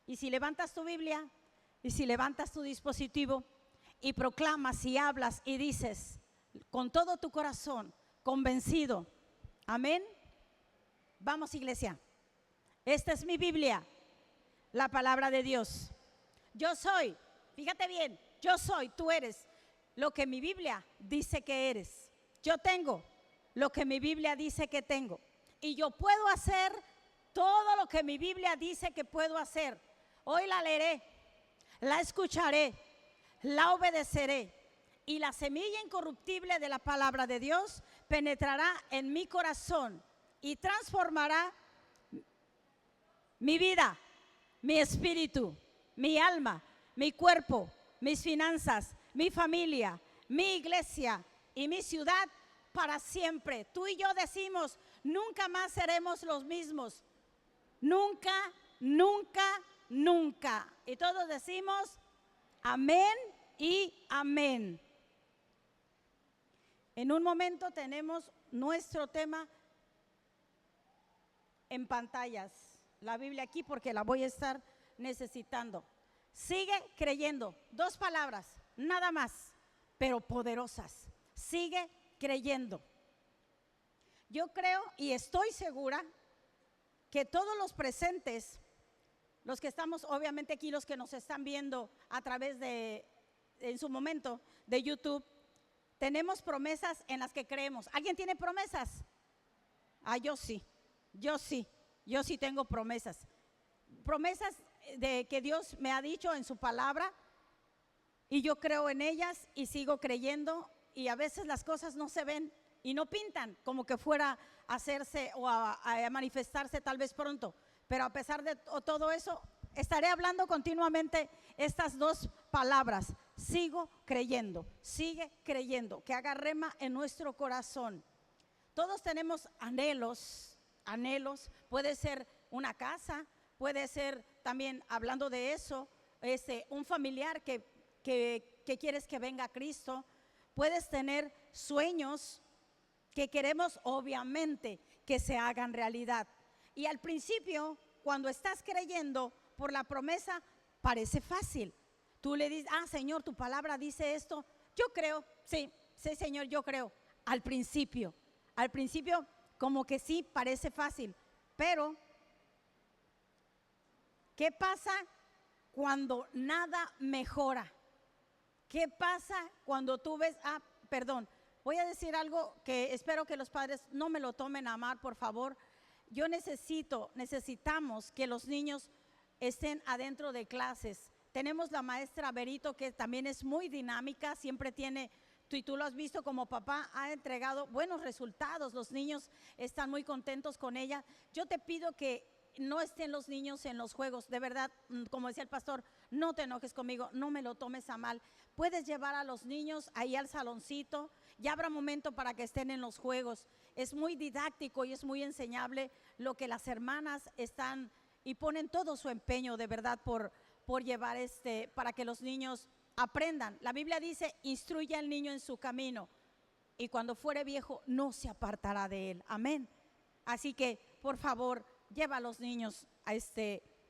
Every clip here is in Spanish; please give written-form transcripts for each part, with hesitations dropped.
Y si levantas tu Biblia y si levantas tu dispositivo y proclamas y hablas y dices con todo tu corazón, convencido, amén. Vamos, iglesia, esta es mi Biblia, la palabra de Dios. Yo soy, fíjate bien, yo soy, tú eres lo que mi Biblia dice que eres. Yo tengo lo que mi Biblia dice que tengo. Y yo puedo hacer todo lo que mi Biblia dice que puedo hacer. Hoy la leeré, la escucharé, la obedeceré. Y la semilla incorruptible de la palabra de Dios penetrará en mi corazón y transformará mi vida, mi espíritu, mi alma, mi cuerpo, mis finanzas, mi familia, mi iglesia y mi ciudad para siempre. Tú y yo decimos, nunca más seremos los mismos. Nunca, nunca, nunca. Y todos decimos, amén y amén. En un momento tenemos nuestro tema en pantallas. La Biblia aquí porque la voy a estar necesitando. Sigue creyendo. 2 palabras, nada más, pero poderosas. Sigue creyendo. Yo creo y estoy segura que todos los presentes, los que estamos obviamente aquí, los que nos están viendo a través de, en su momento, de YouTube, tenemos promesas en las que creemos. ¿Alguien tiene promesas? Yo sí tengo promesas. Promesas de que Dios me ha dicho en su palabra y yo creo en ellas y sigo creyendo, y a veces las cosas no se ven y no pintan como que fuera a hacerse o a manifestarse tal vez pronto, pero a pesar de todo eso estaré hablando continuamente estas 2 palabras: sigo creyendo, sigue creyendo, que haga rema en nuestro corazón. Todos tenemos anhelos, puede ser una casa, puede ser también, hablando de eso, un familiar que quieres que venga a Cristo. Puedes tener sueños que queremos obviamente que se hagan realidad. Y al principio, cuando estás creyendo por la promesa, parece fácil. Tú le dices, Señor, tu palabra dice esto. Yo creo, sí, Señor, yo creo. Al principio como que sí parece fácil, pero ¿qué pasa cuando nada mejora? ¿Qué pasa cuando tú ves, voy a decir algo que espero que los padres no me lo tomen a mal, por favor. Necesitamos que los niños estén adentro de clases. Tenemos la maestra Berito, que también es muy dinámica, siempre tiene, y tú lo has visto como papá, ha entregado buenos resultados. Los niños están muy contentos con ella. Yo te pido que no estén los niños en los juegos, de verdad, como decía el pastor, no te enojes conmigo, no me lo tomes a mal. Puedes llevar a los niños ahí al saloncito, ya habrá momento para que estén en los juegos. Es muy didáctico y es muy enseñable lo que las hermanas están y ponen todo su empeño, de verdad, por llevar para que los niños aprendan. La Biblia dice, instruye al niño en su camino y cuando fuere viejo no se apartará de él. Amén. Así que, por favor, lleva a los niños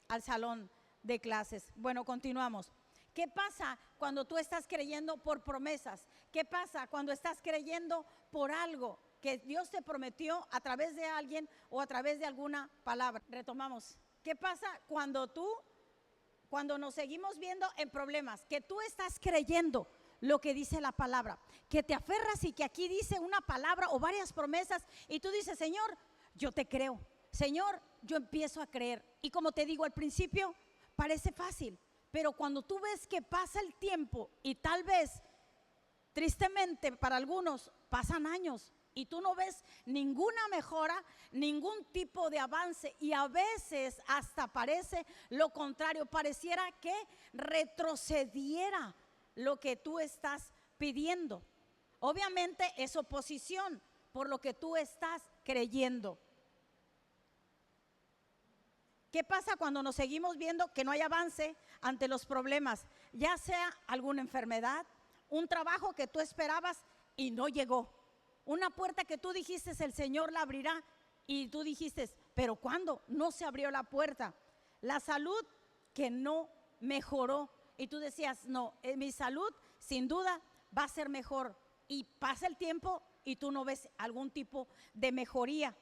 al salón de clases. Bueno, continuamos. ¿Qué pasa cuando tú estás creyendo por promesas? ¿Qué pasa cuando estás creyendo por algo que Dios te prometió a través de alguien o a través de alguna palabra? Retomamos. ¿Qué pasa cuando nos seguimos viendo en problemas? Que tú estás creyendo lo que dice la palabra, que te aferras y que aquí dice una palabra o varias promesas y tú dices, Señor, yo te creo. Señor, yo empiezo a creer. Y como te digo al principio, parece fácil, pero cuando tú ves que pasa el tiempo y tal vez, tristemente para algunos, pasan años y tú no ves ninguna mejora, ningún tipo de avance, y a veces hasta parece lo contrario, pareciera que retrocediera lo que tú estás pidiendo. Obviamente es oposición por lo que tú estás creyendo. ¿Qué pasa cuando nos seguimos viendo que no hay avance ante los problemas? Ya sea alguna enfermedad, un trabajo que tú esperabas y no llegó, una puerta que tú dijiste el Señor la abrirá y tú dijiste, pero ¿cuándo? No se abrió la puerta. La salud que no mejoró y tú decías, no, mi salud sin duda va a ser mejor, y pasa el tiempo y tú no ves algún tipo de mejoría.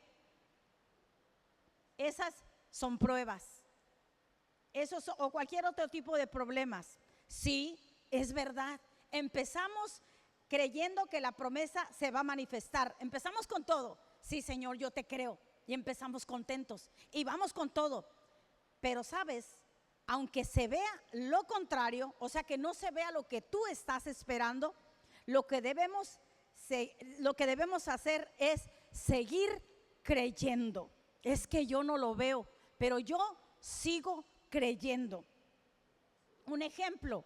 Esas son pruebas. O cualquier otro tipo de problemas. Sí, es verdad. Empezamos creyendo que la promesa se va a manifestar. Empezamos con todo. Sí, Señor, yo te creo. Y empezamos contentos. Y vamos con todo. Pero sabes, aunque se vea lo contrario, o sea que no se vea lo que tú estás esperando, lo que debemos hacer es seguir creyendo. Es que yo no lo veo, pero yo sigo creyendo. Un ejemplo,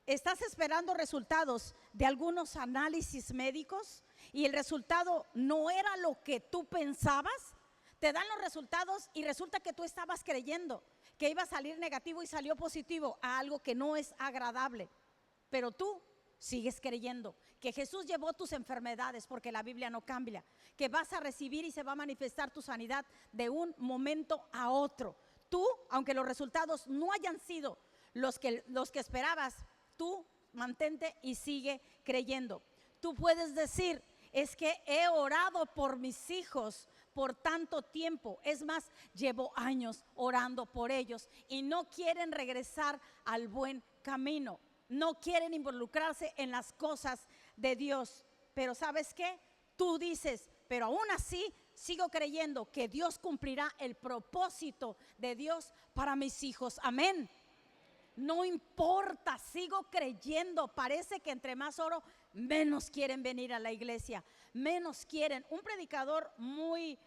estás esperando resultados de algunos análisis médicos y el resultado no era lo que tú pensabas. Te dan los resultados y resulta que tú estabas creyendo que iba a salir negativo y salió positivo a algo que no es agradable, pero tú sigues creyendo que Jesús llevó tus enfermedades, porque la Biblia no cambia, que vas a recibir y se va a manifestar tu sanidad de un momento a otro. Tú, aunque los resultados no hayan sido los que esperabas, tú mantente y sigue creyendo. Tú puedes decir, es que he orado por mis hijos por tanto tiempo, es más, llevo años orando por ellos y no quieren regresar al buen camino. No quieren involucrarse en las cosas de Dios. Pero ¿sabes qué? Tú dices, pero aún así sigo creyendo que Dios cumplirá el propósito de Dios para mis hijos. Amén. No importa, sigo creyendo. Parece que entre más oro, menos quieren venir a la iglesia, menos quieren. Un predicador muy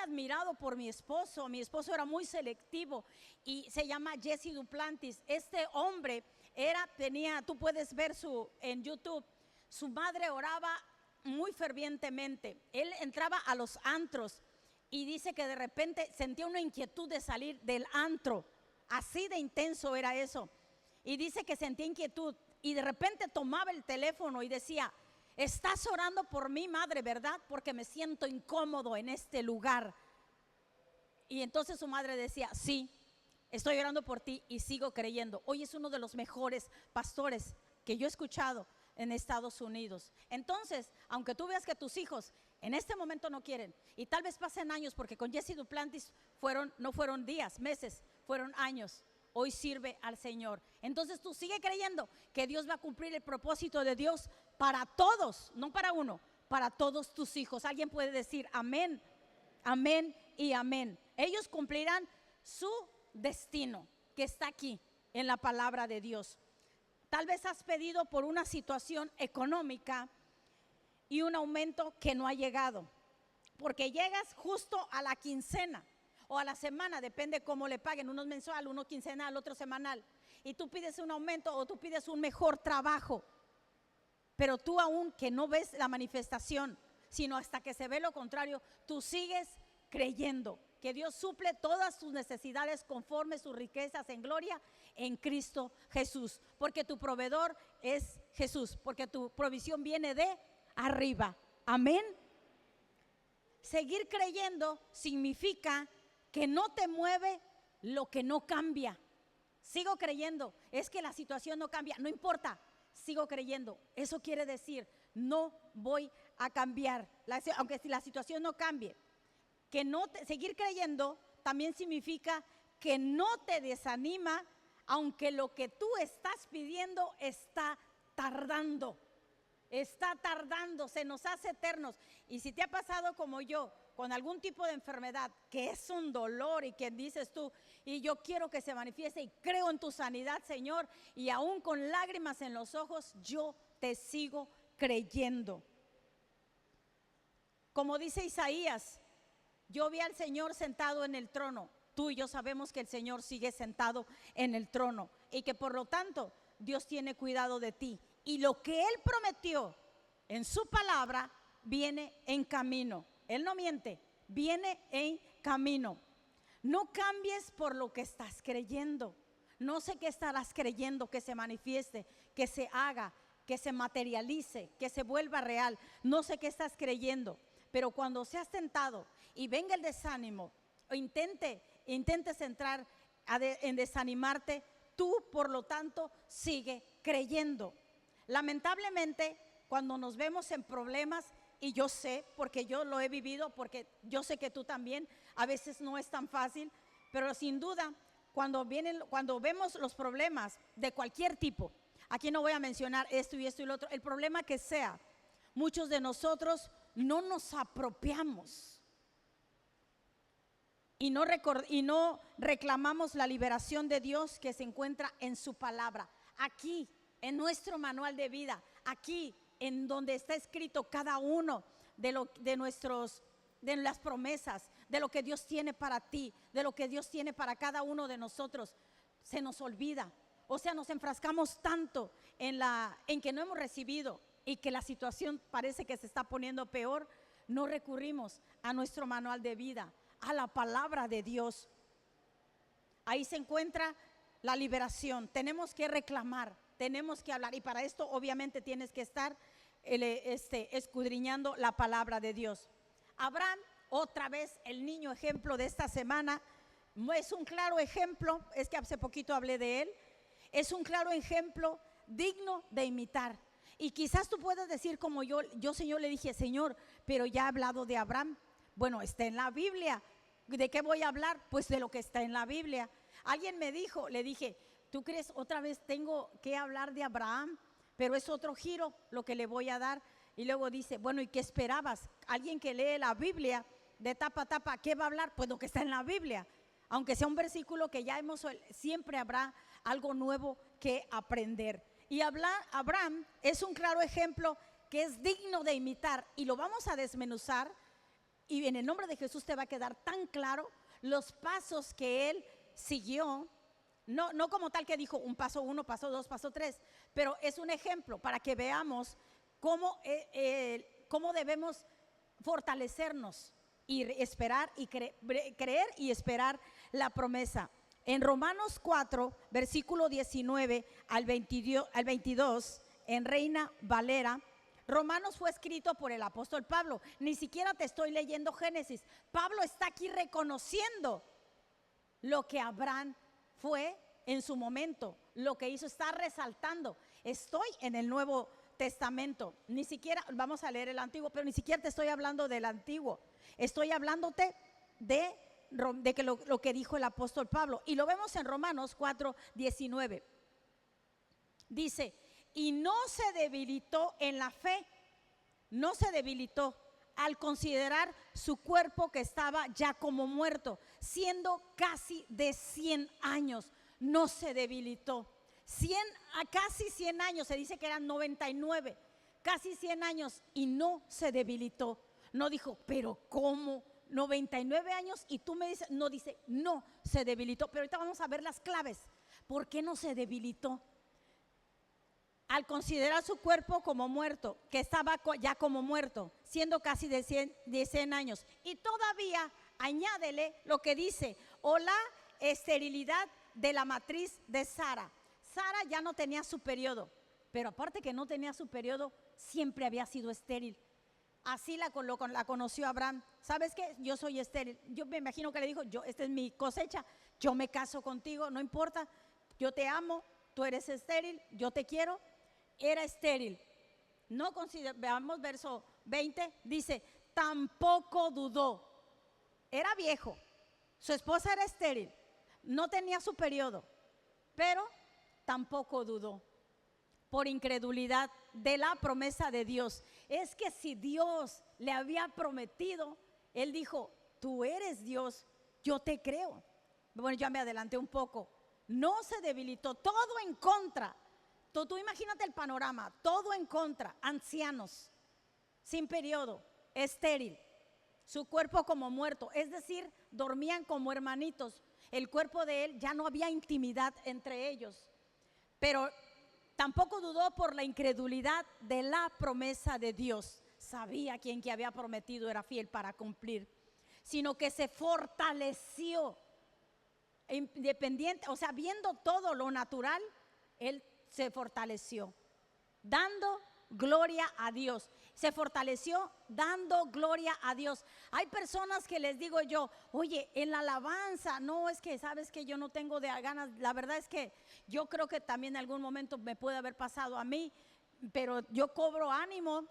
admirado por mi esposo era muy selectivo y se llama Jesse Duplantis. Este hombre tú puedes ver en YouTube, su madre oraba muy fervientemente. Él entraba a los antros y dice que de repente sentía una inquietud de salir del antro. Así de intenso era eso. Y dice que sentía inquietud y de repente tomaba el teléfono y decía, estás orando por mí, madre, ¿verdad? Porque me siento incómodo en este lugar. Y entonces su madre decía, sí, estoy orando por ti y sigo creyendo. Hoy es uno de los mejores pastores que yo he escuchado en Estados Unidos. Entonces, aunque tú veas que tus hijos en este momento no quieren, y tal vez pasen años, porque con Jesse Duplantis no fueron días, meses, fueron años. Hoy sirve al Señor. Entonces tú sigue creyendo que Dios va a cumplir el propósito de Dios para todos, no para uno, para todos tus hijos. Alguien puede decir amén, amén y amén. Ellos cumplirán su destino que está aquí en la palabra de Dios. Tal vez has pedido por una situación económica y un aumento que no ha llegado, porque llegas justo a la quincena o a la semana, depende cómo le paguen, uno mensual, uno quincenal, otro semanal, y tú pides un aumento o tú pides un mejor trabajo, pero tú aún que no ves la manifestación, sino hasta que se ve lo contrario, tú sigues creyendo que Dios suple todas tus necesidades conforme sus riquezas en gloria en Cristo Jesús, porque tu proveedor es Jesús, porque tu provisión viene de arriba. Amén. Seguir creyendo significa que no te mueve lo que no cambia. Sigo creyendo, es que la situación no cambia, no importa, sigo creyendo. Eso quiere decir, no voy a cambiar, aunque si la situación no cambie. Seguir creyendo también significa que no te desanima, aunque lo que tú estás pidiendo está tardando, se nos hace eternos. Y si te ha pasado como yo, con algún tipo de enfermedad que es un dolor y que dices tú, y yo quiero que se manifieste y creo en tu sanidad, Señor, y aún con lágrimas en los ojos, yo te sigo creyendo. Como dice Isaías, yo vi al Señor sentado en el trono. Tú y yo sabemos que el Señor sigue sentado en el trono y que por lo tanto Dios tiene cuidado de ti. Y lo que Él prometió en su palabra viene en camino. Él no miente, viene en camino. No cambies por lo que estás creyendo. No sé qué estarás creyendo que se manifieste, que se haga, que se materialice, que se vuelva real. No sé qué estás creyendo, pero cuando seas tentado y venga el desánimo, o intentes entrar en desanimarte, tú por lo tanto sigue creyendo. Lamentablemente, cuando nos vemos en problemas, y yo sé, porque yo lo he vivido, porque yo sé que tú también, a veces no es tan fácil, pero sin duda, cuando vemos los problemas de cualquier tipo, aquí no voy a mencionar esto y esto y lo otro, el problema que sea, muchos de nosotros no nos apropiamos y no reclamamos la liberación de Dios que se encuentra en su palabra, aquí, en nuestro manual de vida, aquí en donde está escrito cada uno de las promesas, de lo que Dios tiene para ti, de lo que Dios tiene para cada uno de nosotros. Se nos olvida, o sea, nos enfrascamos tanto en que no hemos recibido y que la situación parece que se está poniendo peor, no recurrimos a nuestro manual de vida, a la palabra de Dios. Ahí se encuentra la liberación. Tenemos que reclamar, tenemos que hablar, y para esto obviamente tienes que estar escudriñando la palabra de Dios. Abraham, otra vez el niño ejemplo de esta semana, es un claro ejemplo, es que hace poquito hablé de él, es un claro ejemplo digno de imitar. Y quizás tú puedas decir como yo Señor le dije, Señor, pero ya he hablado de Abraham. Bueno, está en la Biblia. ¿De qué voy a hablar? Pues de lo que está en la Biblia. Alguien me dijo, le dije, ¿tú crees otra vez tengo que hablar de Abraham? Pero es otro giro lo que le voy a dar. Y luego dice, bueno, ¿y qué esperabas? Alguien que lee la Biblia de tapa a tapa, ¿qué va a hablar? Pues lo que está en la Biblia. Aunque sea un versículo que ya siempre habrá algo nuevo que aprender. Y Abraham es un claro ejemplo que es digno de imitar. Y lo vamos a desmenuzar. Y en el nombre de Jesús te va a quedar tan claro los pasos que él siguió. No como tal que dijo un paso 1, paso 2, paso 3, pero es un ejemplo para que veamos cómo debemos fortalecernos y esperar y creer y esperar la promesa. En Romanos 4, versículo 19 al 22, en Reina Valera, Romanos fue escrito por el apóstol Pablo. Ni siquiera te estoy leyendo Génesis. Pablo está aquí reconociendo lo que Abraham fue en su momento, lo que hizo, está resaltando. Estoy en el Nuevo Testamento, ni siquiera, vamos a leer el Antiguo, pero ni siquiera te estoy hablando del Antiguo. Estoy hablándote de que lo que dijo el apóstol Pablo. Y lo vemos en Romanos 4, 19. Dice, y no se debilitó en la fe, no se debilitó al considerar su cuerpo que estaba ya como muerto, siendo casi de 100 años, no se debilitó. Casi 100 años, se dice que eran 99, casi 100 años y no se debilitó. No dijo, pero ¿cómo? 99 años y tú me dices, no, dice, no se debilitó. Pero ahorita vamos a ver las claves. ¿Por qué no se debilitó? Al considerar su cuerpo como muerto, que estaba ya como muerto, siendo casi de 100 años. Y todavía añádele lo que dice, o la esterilidad de la matriz de Sara. Sara ya no tenía su periodo, pero aparte que no tenía su periodo, siempre había sido estéril. Así la conoció Abraham. ¿Sabes qué? Yo soy estéril. Yo me imagino que le dijo, esta es mi cosecha, yo me caso contigo, no importa, yo te amo, tú eres estéril, yo te quiero. Era estéril. No veamos verso 20, dice, tampoco dudó. Era viejo, su esposa era estéril, no tenía su periodo, pero tampoco dudó por incredulidad de la promesa de Dios. Es que si Dios le había prometido, él dijo, tú eres Dios, yo te creo. Bueno, ya me adelanté un poco. No se debilitó, todo en contra. Tú imagínate el panorama, todo en contra, ancianos, sin periodo, estéril, su cuerpo como muerto, es decir, dormían como hermanitos. El cuerpo de él, ya no había intimidad entre ellos, pero tampoco dudó por la incredulidad de la promesa de Dios. Sabía quien que había prometido era fiel para cumplir, sino que se fortaleció, independiente, o sea, viendo todo lo natural, él se fortaleció, dando gloria a Dios. se fortaleció dando gloria a Dios. Hay personas que les digo yo, oye, en la alabanza, no, es que sabes que yo no tengo de ganas. La verdad es que yo creo que también en algún momento me puede haber pasado a mí, pero yo cobro ánimo.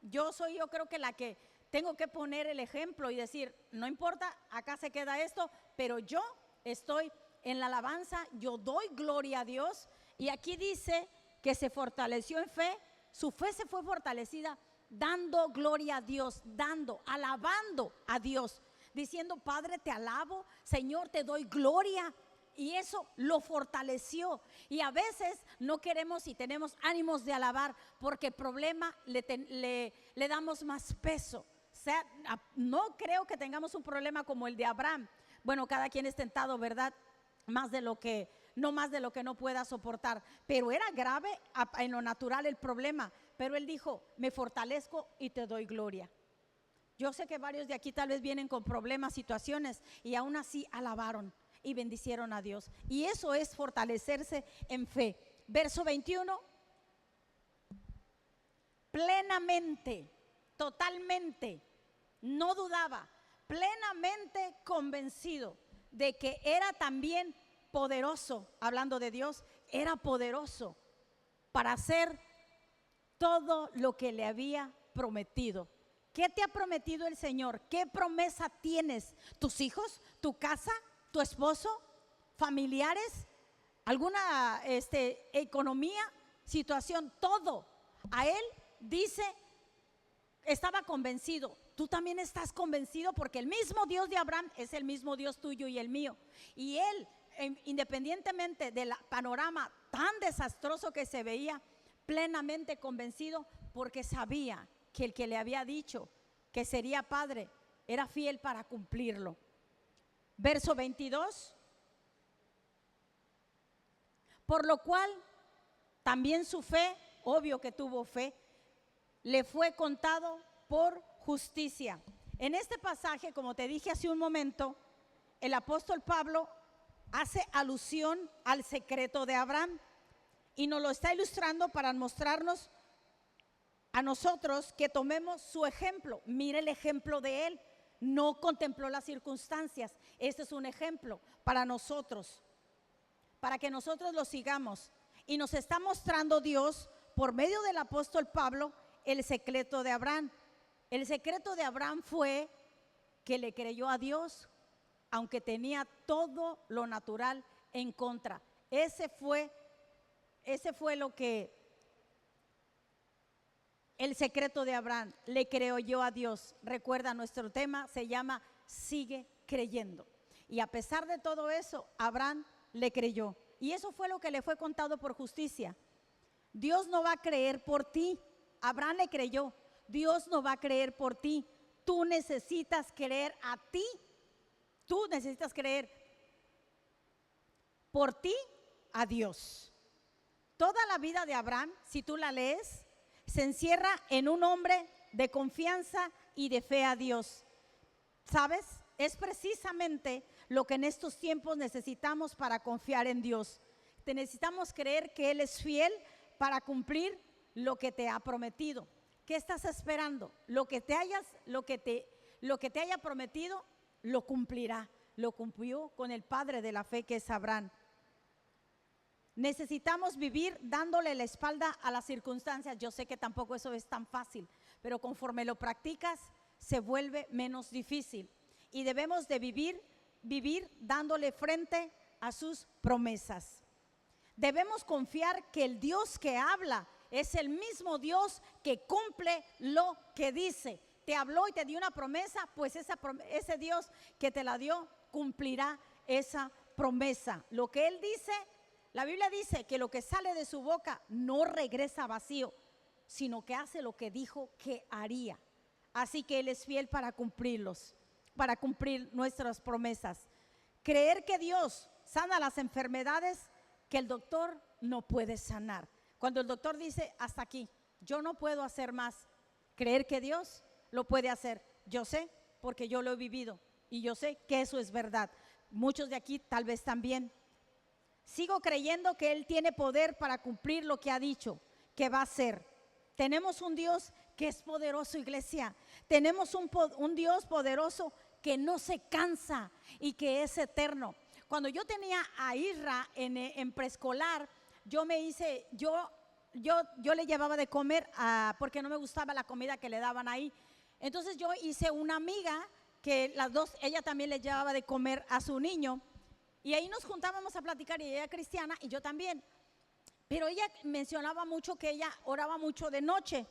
Yo creo que la que tengo que poner el ejemplo y decir, no importa, acá se queda esto, pero yo estoy en la alabanza, yo doy gloria a Dios. Y aquí dice que se fortaleció en fe, su fe se fue fortalecida dando gloria a Dios, alabando a Dios, diciendo, Padre, te alabo, Señor, te doy gloria. Y eso lo fortaleció. Y a veces no queremos y tenemos ánimos de alabar porque el problema le damos más peso. O sea, no creo que tengamos un problema como el de Abraham. Bueno, cada quien es tentado, ¿verdad? No más de lo que no pueda soportar. Pero era grave en lo natural el problema. Pero él dijo, me fortalezco y te doy gloria. Yo sé que varios de aquí tal vez vienen con problemas, situaciones, y aún así alabaron y bendicieron a Dios. Y eso es fortalecerse en fe. Verso 21. Plenamente, totalmente, no dudaba, plenamente convencido de que era también poderoso, hablando de Dios, era poderoso para hacer todo lo que le había prometido. ¿Qué te ha prometido el Señor? ¿Qué promesa tienes? ¿Tus hijos? ¿Tu casa? ¿Tu esposo? ¿Familiares? ¿Alguna economía? ¿Situación? Todo. A él dice, estaba convencido. Tú también estás convencido porque el mismo Dios de Abraham es el mismo Dios tuyo y el mío. Y él, independientemente del panorama tan desastroso que se veía, plenamente convencido porque sabía que el que le había dicho que sería padre era fiel para cumplirlo. Verso 22. Por lo cual también su fe, obvio que tuvo fe, le fue contado por justicia. En este pasaje, como te dije hace un momento, el apóstol Pablo hace alusión al secreto de Abraham y nos lo está ilustrando para mostrarnos a nosotros que tomemos su ejemplo. Mire el ejemplo de él, no contempló las circunstancias. Este es un ejemplo para nosotros, para que nosotros lo sigamos. Y nos está mostrando Dios por medio del apóstol Pablo el secreto de Abraham. El secreto de Abraham fue que le creyó a Dios aunque tenía todo lo natural en contra. Ese fue lo que el secreto de Abraham, le creyó a Dios. Recuerda, nuestro tema se llama sigue creyendo. Y a pesar de todo eso, Abraham le creyó. Y eso fue lo que le fue contado por justicia. Dios no va a creer por ti. Abraham le creyó. Dios no va a creer por ti. Tú necesitas creer a ti. Tú necesitas creer por ti a Dios. Toda la vida de Abraham, si tú la lees, se encierra en un hombre de confianza y de fe a Dios. ¿Sabes? Es precisamente lo que en estos tiempos necesitamos para confiar en Dios. Te necesitamos creer que Él es fiel para cumplir lo que te ha prometido. ¿Qué estás esperando? Lo que te haya prometido, lo cumplirá. Lo cumplió con el padre de la fe, que es Abraham. Necesitamos vivir dándole la espalda a las circunstancias. Yo sé que tampoco eso es tan fácil, pero conforme lo practicas, se vuelve menos difícil. Y debemos de vivir dándole frente a sus promesas. Debemos confiar que el Dios que habla es el mismo Dios que cumple lo que dice. Te habló y te dio una promesa, pues ese Dios que te la dio cumplirá esa promesa. Lo que Él dice, la Biblia dice que lo que sale de su boca no regresa vacío, sino que hace lo que dijo que haría. Así que Él es fiel para cumplirlos, para cumplir nuestras promesas. Creer que Dios sana las enfermedades que el doctor no puede sanar. Cuando el doctor dice hasta aquí, yo no puedo hacer más, creer que Dios lo puede hacer. Yo sé porque yo lo he vivido y yo sé que eso es verdad. Muchos de aquí tal vez también. Sigo creyendo que Él tiene poder para cumplir lo que ha dicho que va a hacer. Tenemos un Dios que es poderoso, iglesia. Tenemos un Dios poderoso que no se cansa y que es eterno. Cuando yo tenía a Isra en preescolar, yo le llevaba de comer porque no me gustaba la comida que le daban ahí. Entonces yo hice una amiga que las dos, ella también le llevaba de comer a su niño, y ahí nos juntábamos a platicar, y ella era cristiana y yo también. Pero ella mencionaba mucho que ella oraba mucho de noche,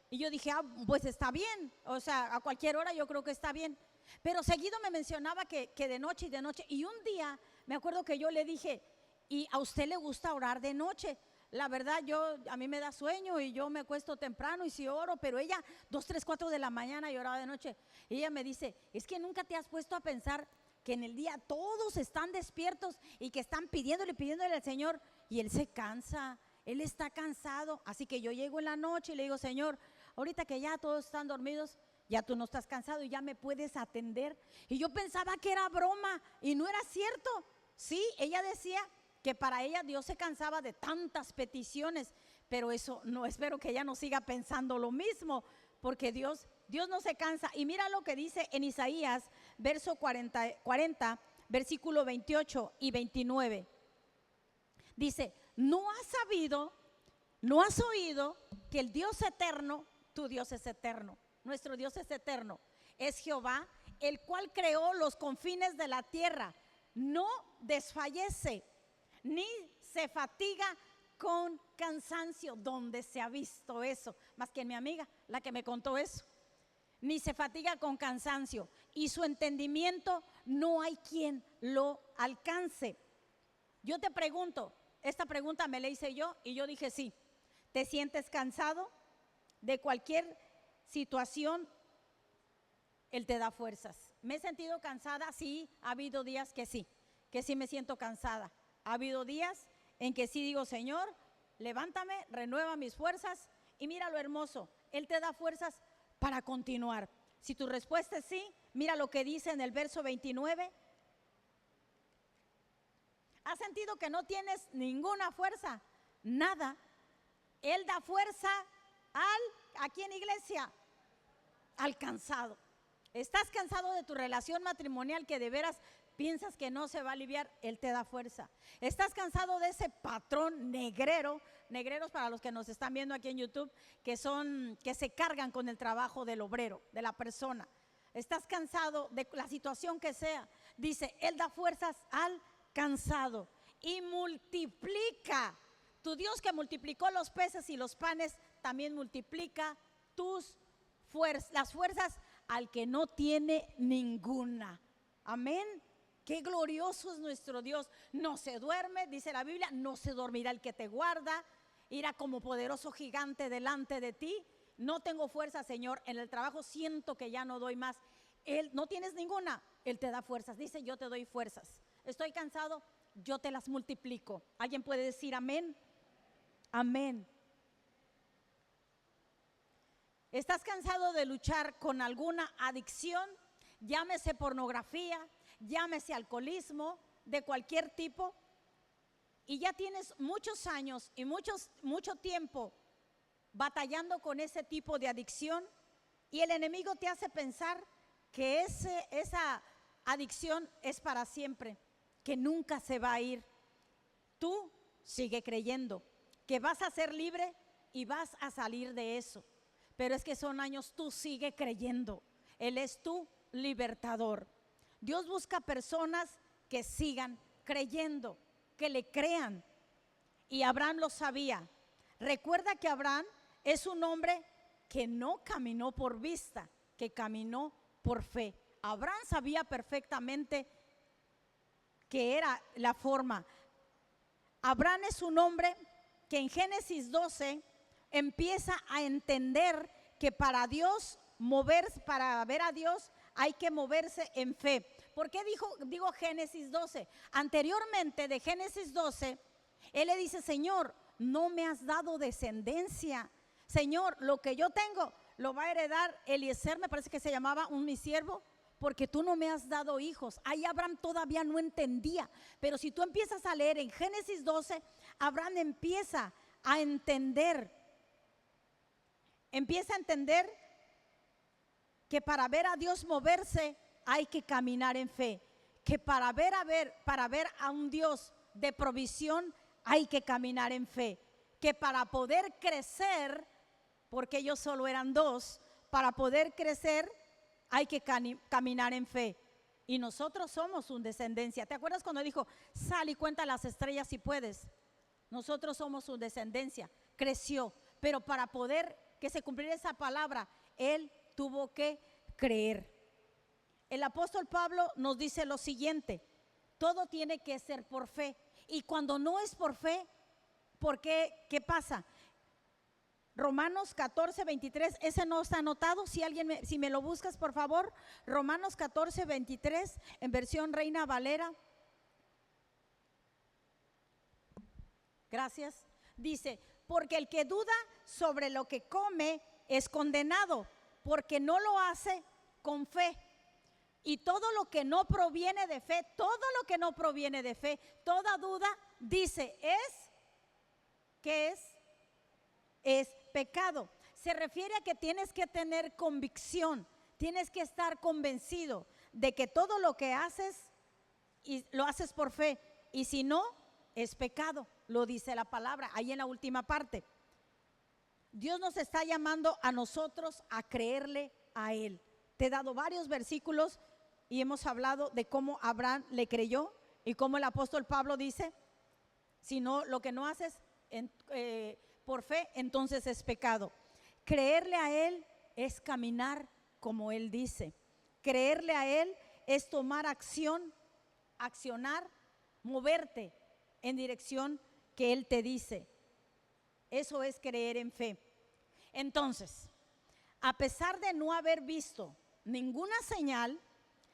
y yo dije, pues está bien, o sea, a cualquier hora yo creo que está bien. Pero seguido me mencionaba que de noche y de noche, y un día me acuerdo que yo le dije, ¿y a usted le gusta orar de noche? La verdad, a mí me da sueño y yo me acuesto temprano y sí oro, pero ella 2, 3, 4 de la mañana y oraba de noche. Y ella me dice, es que nunca te has puesto a pensar que en el día todos están despiertos y que están pidiéndole al Señor, y Él se cansa, Él está cansado. Así que yo llego en la noche y le digo, Señor, ahorita que ya todos están dormidos, ya tú no estás cansado y ya me puedes atender. Y yo pensaba que era broma y no era cierto. Sí, ella decía que para ella Dios se cansaba de tantas peticiones, pero eso no, espero que ella no siga pensando lo mismo, porque Dios no se cansa. Y mira lo que dice en Isaías, verso 40, versículo 28 y 29. Dice, ¿no has oído que el Dios eterno, tu Dios es eterno, nuestro Dios es eterno, es Jehová, el cual creó los confines de la tierra, no desfallece, ni se fatiga con cansancio? ¿Dónde se ha visto eso? Más que en mi amiga, la que me contó eso. Ni se fatiga con cansancio, y su entendimiento no hay quien lo alcance. Yo te pregunto, esta pregunta me la hice yo y yo dije sí. ¿Te sientes cansado de cualquier situación? Él te da fuerzas. ¿Me he sentido cansada? Sí, ha habido días que sí me siento cansada. Ha habido días en que sí digo, Señor, levántame, renueva mis fuerzas, y mira lo hermoso, Él te da fuerzas para continuar. Si tu respuesta es sí, mira lo que dice en el verso 29. ¿Has sentido que no tienes ninguna fuerza? Nada. Él da fuerza aquí en iglesia, al cansado. ¿Estás cansado de tu relación matrimonial que de veras piensas que no se va a aliviar? Él te da fuerza. ¿Estás cansado de ese patrón negreros para los que nos están viendo aquí en YouTube, que se cargan con el trabajo del obrero, de la persona? ¿Estás cansado de la situación que sea? Dice, Él da fuerzas al cansado y multiplica. Tu Dios, que multiplicó los peces y los panes, también multiplica las fuerzas al que no tiene ninguna. Amén. Qué glorioso es nuestro Dios. No se duerme, dice la Biblia, no se dormirá el que te guarda. Irá como poderoso gigante delante de ti. No tengo fuerza, Señor, en el trabajo siento que ya no doy más. Él, no tienes ninguna, Él te da fuerzas. Dice, yo te doy fuerzas. Estoy cansado, yo te las multiplico. ¿Alguien puede decir amén? Amén. ¿Estás cansado de luchar con alguna adicción? Llámese pornografía, llámese alcoholismo, de cualquier tipo, y ya tienes muchos años y mucho tiempo batallando con ese tipo de adicción, y el enemigo te hace pensar que esa adicción es para siempre, que nunca se va a ir. Tú sigue creyendo que vas a ser libre y vas a salir de eso, pero es que son años. Tú sigue creyendo, Él es tu libertador. Dios busca personas que sigan creyendo, que le crean, y Abraham lo sabía. Recuerda que Abraham es un hombre que no caminó por vista, que caminó por fe. Abraham sabía perfectamente que era la forma. Abraham es un hombre que en Génesis 12 empieza a entender que para ver a Dios hay que moverse en fe. ¿Por qué digo Génesis 12? Anteriormente de Génesis 12, él le dice, Señor, no me has dado descendencia. Señor, lo que yo tengo lo va a heredar Eliezer, me parece que se llamaba, mi siervo, porque tú no me has dado hijos. Ahí Abraham todavía no entendía, pero si tú empiezas a leer en Génesis 12, Abraham empieza a entender empieza a entender que para ver a Dios moverse hay que caminar en fe, que para ver a un Dios de provisión hay que caminar en fe, que para poder crecer, porque ellos solo eran dos, para poder crecer hay que caminar en fe. Y nosotros somos su descendencia. ¿Te acuerdas cuando dijo, sal y cuenta las estrellas si puedes? Nosotros somos su descendencia. Creció, pero para poder que se cumpliera esa palabra, él tuvo que creer. El apóstol Pablo nos dice lo siguiente: todo tiene que ser por fe. Y cuando no es por fe, ¿por qué? ¿Qué pasa? Romanos 14, 23, ese no está anotado. Si me lo buscas, por favor. Romanos 14, 23, en versión Reina Valera. Gracias. Dice, porque el que duda sobre lo que come es condenado, porque no lo hace con fe. Y todo lo que no proviene de fe, toda duda, dice, ¿qué es? Es pecado. Se refiere a que tienes que tener convicción, tienes que estar convencido de que todo lo que haces y lo haces por fe, y si no, es pecado. Lo dice la palabra ahí en la última parte. Dios nos está llamando a nosotros a creerle a Él. Te he dado varios versículos y hemos hablado de cómo Abraham le creyó y cómo el apóstol Pablo dice, si no, lo que no haces por fe, entonces es pecado. Creerle a Él es caminar como Él dice. Creerle a Él es tomar acción, accionar, moverte en dirección que Él te dice. Eso es creer en fe. Entonces, a pesar de no haber visto ninguna señal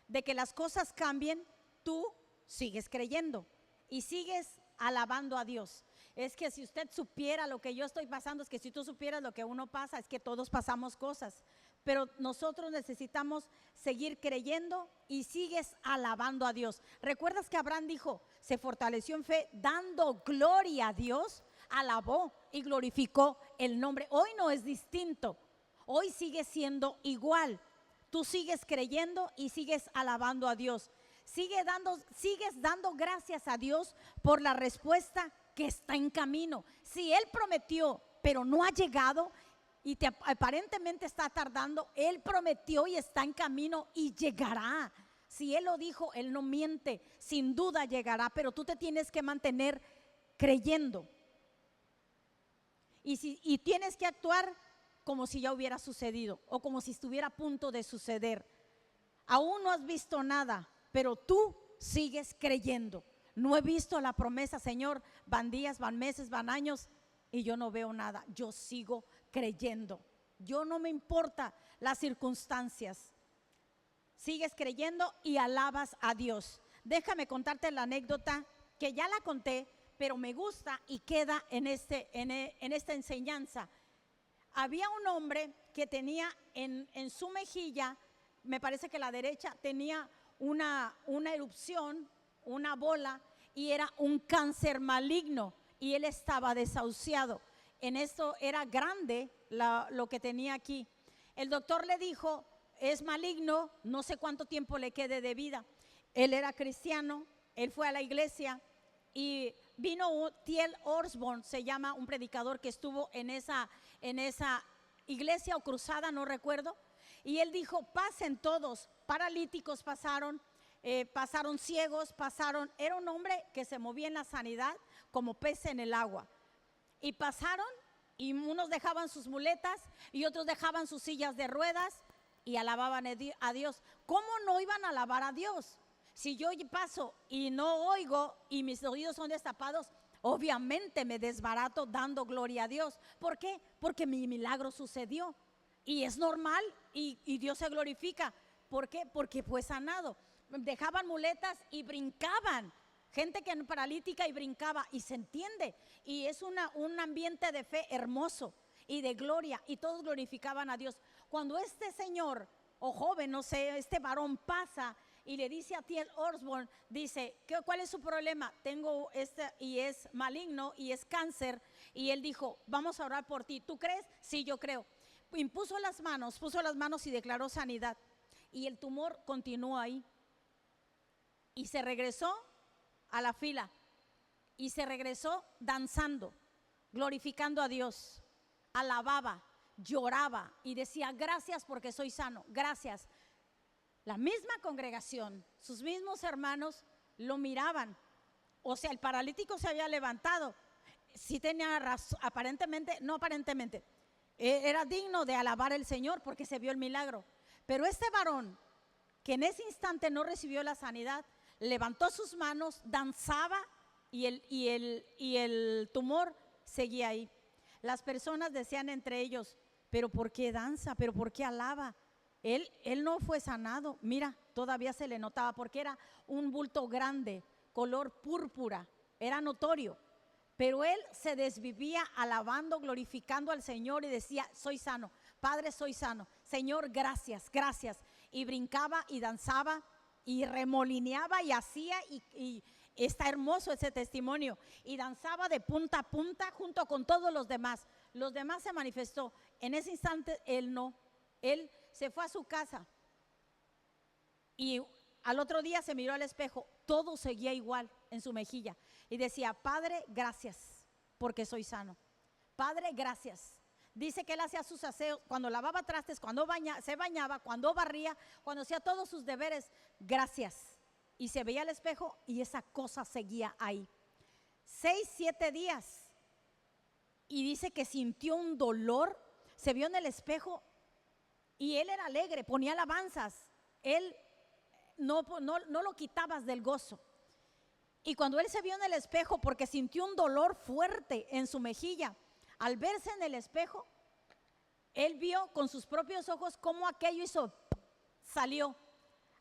de que las cosas cambien, tú sigues creyendo y sigues alabando a Dios. Es que si usted supiera lo que yo estoy pasando, es que si tú supieras lo que uno pasa, es que todos pasamos cosas, pero nosotros necesitamos seguir creyendo y sigues alabando a Dios. ¿Recuerdas que Abraham dijo, se fortaleció en fe dando gloria a Dios? Alabó y glorificó el nombre. Hoy no es distinto, hoy sigue siendo igual. Tú sigues creyendo y sigues alabando a Dios. Sigues dando gracias a Dios por la respuesta que está en camino. Si Él prometió, pero no ha llegado y aparentemente está tardando, Él prometió y está en camino y llegará. Si Él lo dijo, Él no miente, sin duda llegará, pero tú te tienes que mantener creyendo. Y tienes que actuar como si ya hubiera sucedido o como si estuviera a punto de suceder. Aún no has visto nada, pero tú sigues creyendo. No he visto la promesa, Señor, van días, van meses, van años y yo no veo nada. Yo sigo creyendo. Yo no me importa las circunstancias. Sigues creyendo y alabas a Dios. Déjame contarte la anécdota que ya la conté, pero me gusta y queda en esta enseñanza. Había un hombre que tenía en su mejilla, me parece que la derecha, tenía una erupción, una bola, y era un cáncer maligno, y él estaba desahuciado. En esto era grande lo que tenía aquí. El doctor le dijo, es maligno, no sé cuánto tiempo le quede de vida. Él era cristiano, él fue a la iglesia y vino T.L. Osborne, se llama, un predicador que estuvo en esa iglesia o cruzada, no recuerdo, y él dijo, pasen todos, paralíticos pasaron, pasaron ciegos, era un hombre que se movía en la sanidad como pez en el agua, y pasaron, y unos dejaban sus muletas y otros dejaban sus sillas de ruedas y alababan a Dios. ¿Cómo no iban a alabar a Dios? Si yo paso y no oigo y mis oídos son destapados, obviamente me desbarato dando gloria a Dios. ¿Por qué? Porque mi milagro sucedió y es normal y Dios se glorifica. ¿Por qué? Porque fue sanado. Dejaban muletas y brincaban. Gente que era paralítica y brincaba, y se entiende. Y es un ambiente de fe hermoso y de gloria, y todos glorificaban a Dios. Cuando este señor o joven, no sé, este varón pasa y le dice a T.L. Osborne, dice, ¿cuál es su problema? Tengo y es maligno y es cáncer. Y él dijo, vamos a orar por ti. ¿Tú crees? Sí, yo creo. puso las manos y declaró sanidad. Y el tumor continuó ahí. Y se regresó a la fila. Y se regresó danzando, glorificando a Dios. Alababa, lloraba y decía: gracias porque soy sano, gracias. La misma congregación, sus mismos hermanos lo miraban. O sea, el paralítico se había levantado. Sí tenía razón, aparentemente, era digno de alabar al Señor porque se vio el milagro. Pero este varón, que en ese instante no recibió la sanidad, levantó sus manos, danzaba y el tumor seguía ahí. Las personas decían entre ellos: pero ¿por qué danza? ¿Pero por qué alaba? Él no fue sanado. Mira, todavía se le notaba porque era un bulto grande, color púrpura, era notorio. Pero él se desvivía alabando, glorificando al Señor y decía: soy sano, Padre, soy sano, Señor, gracias, gracias. Y brincaba y danzaba y remolineaba y hacía, y está hermoso ese testimonio. Y danzaba de punta a punta junto con todos los demás. Los demás se manifestó. En ese instante él no. Él se fue a su casa y al otro día se miró al espejo. Todo seguía igual en su mejilla y decía: Padre, gracias porque soy sano. Padre, gracias. Dice que él hacía sus aseos, cuando lavaba trastes, cuando se bañaba, cuando barría, cuando hacía todos sus deberes. Gracias. Y se veía al espejo y esa cosa seguía ahí. 6, 7 días. Y dice que sintió un dolor. Se vio en el espejo y él era alegre, ponía alabanzas. Él no lo quitabas del gozo. Y cuando él se vio en el espejo, porque sintió un dolor fuerte en su mejilla, al verse en el espejo, él vio con sus propios ojos cómo aquello salió.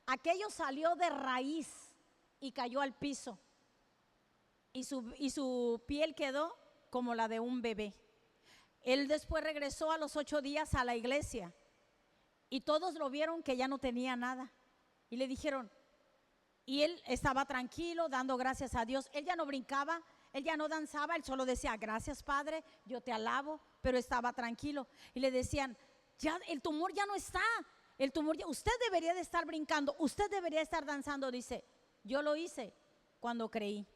Aquello salió de raíz y cayó al piso. Y su piel quedó como la de un bebé. Él después regresó a los 8 días a la iglesia y todos lo vieron que ya no tenía nada. Y le dijeron, y él estaba tranquilo, dando gracias a Dios. Él ya no brincaba, él ya no danzaba, él solo decía: gracias, Padre, yo te alabo, pero estaba tranquilo. Y le decían: ya el tumor ya no está, el tumor ya, usted debería de estar brincando, usted debería estar danzando. Dice: yo lo hice cuando creí,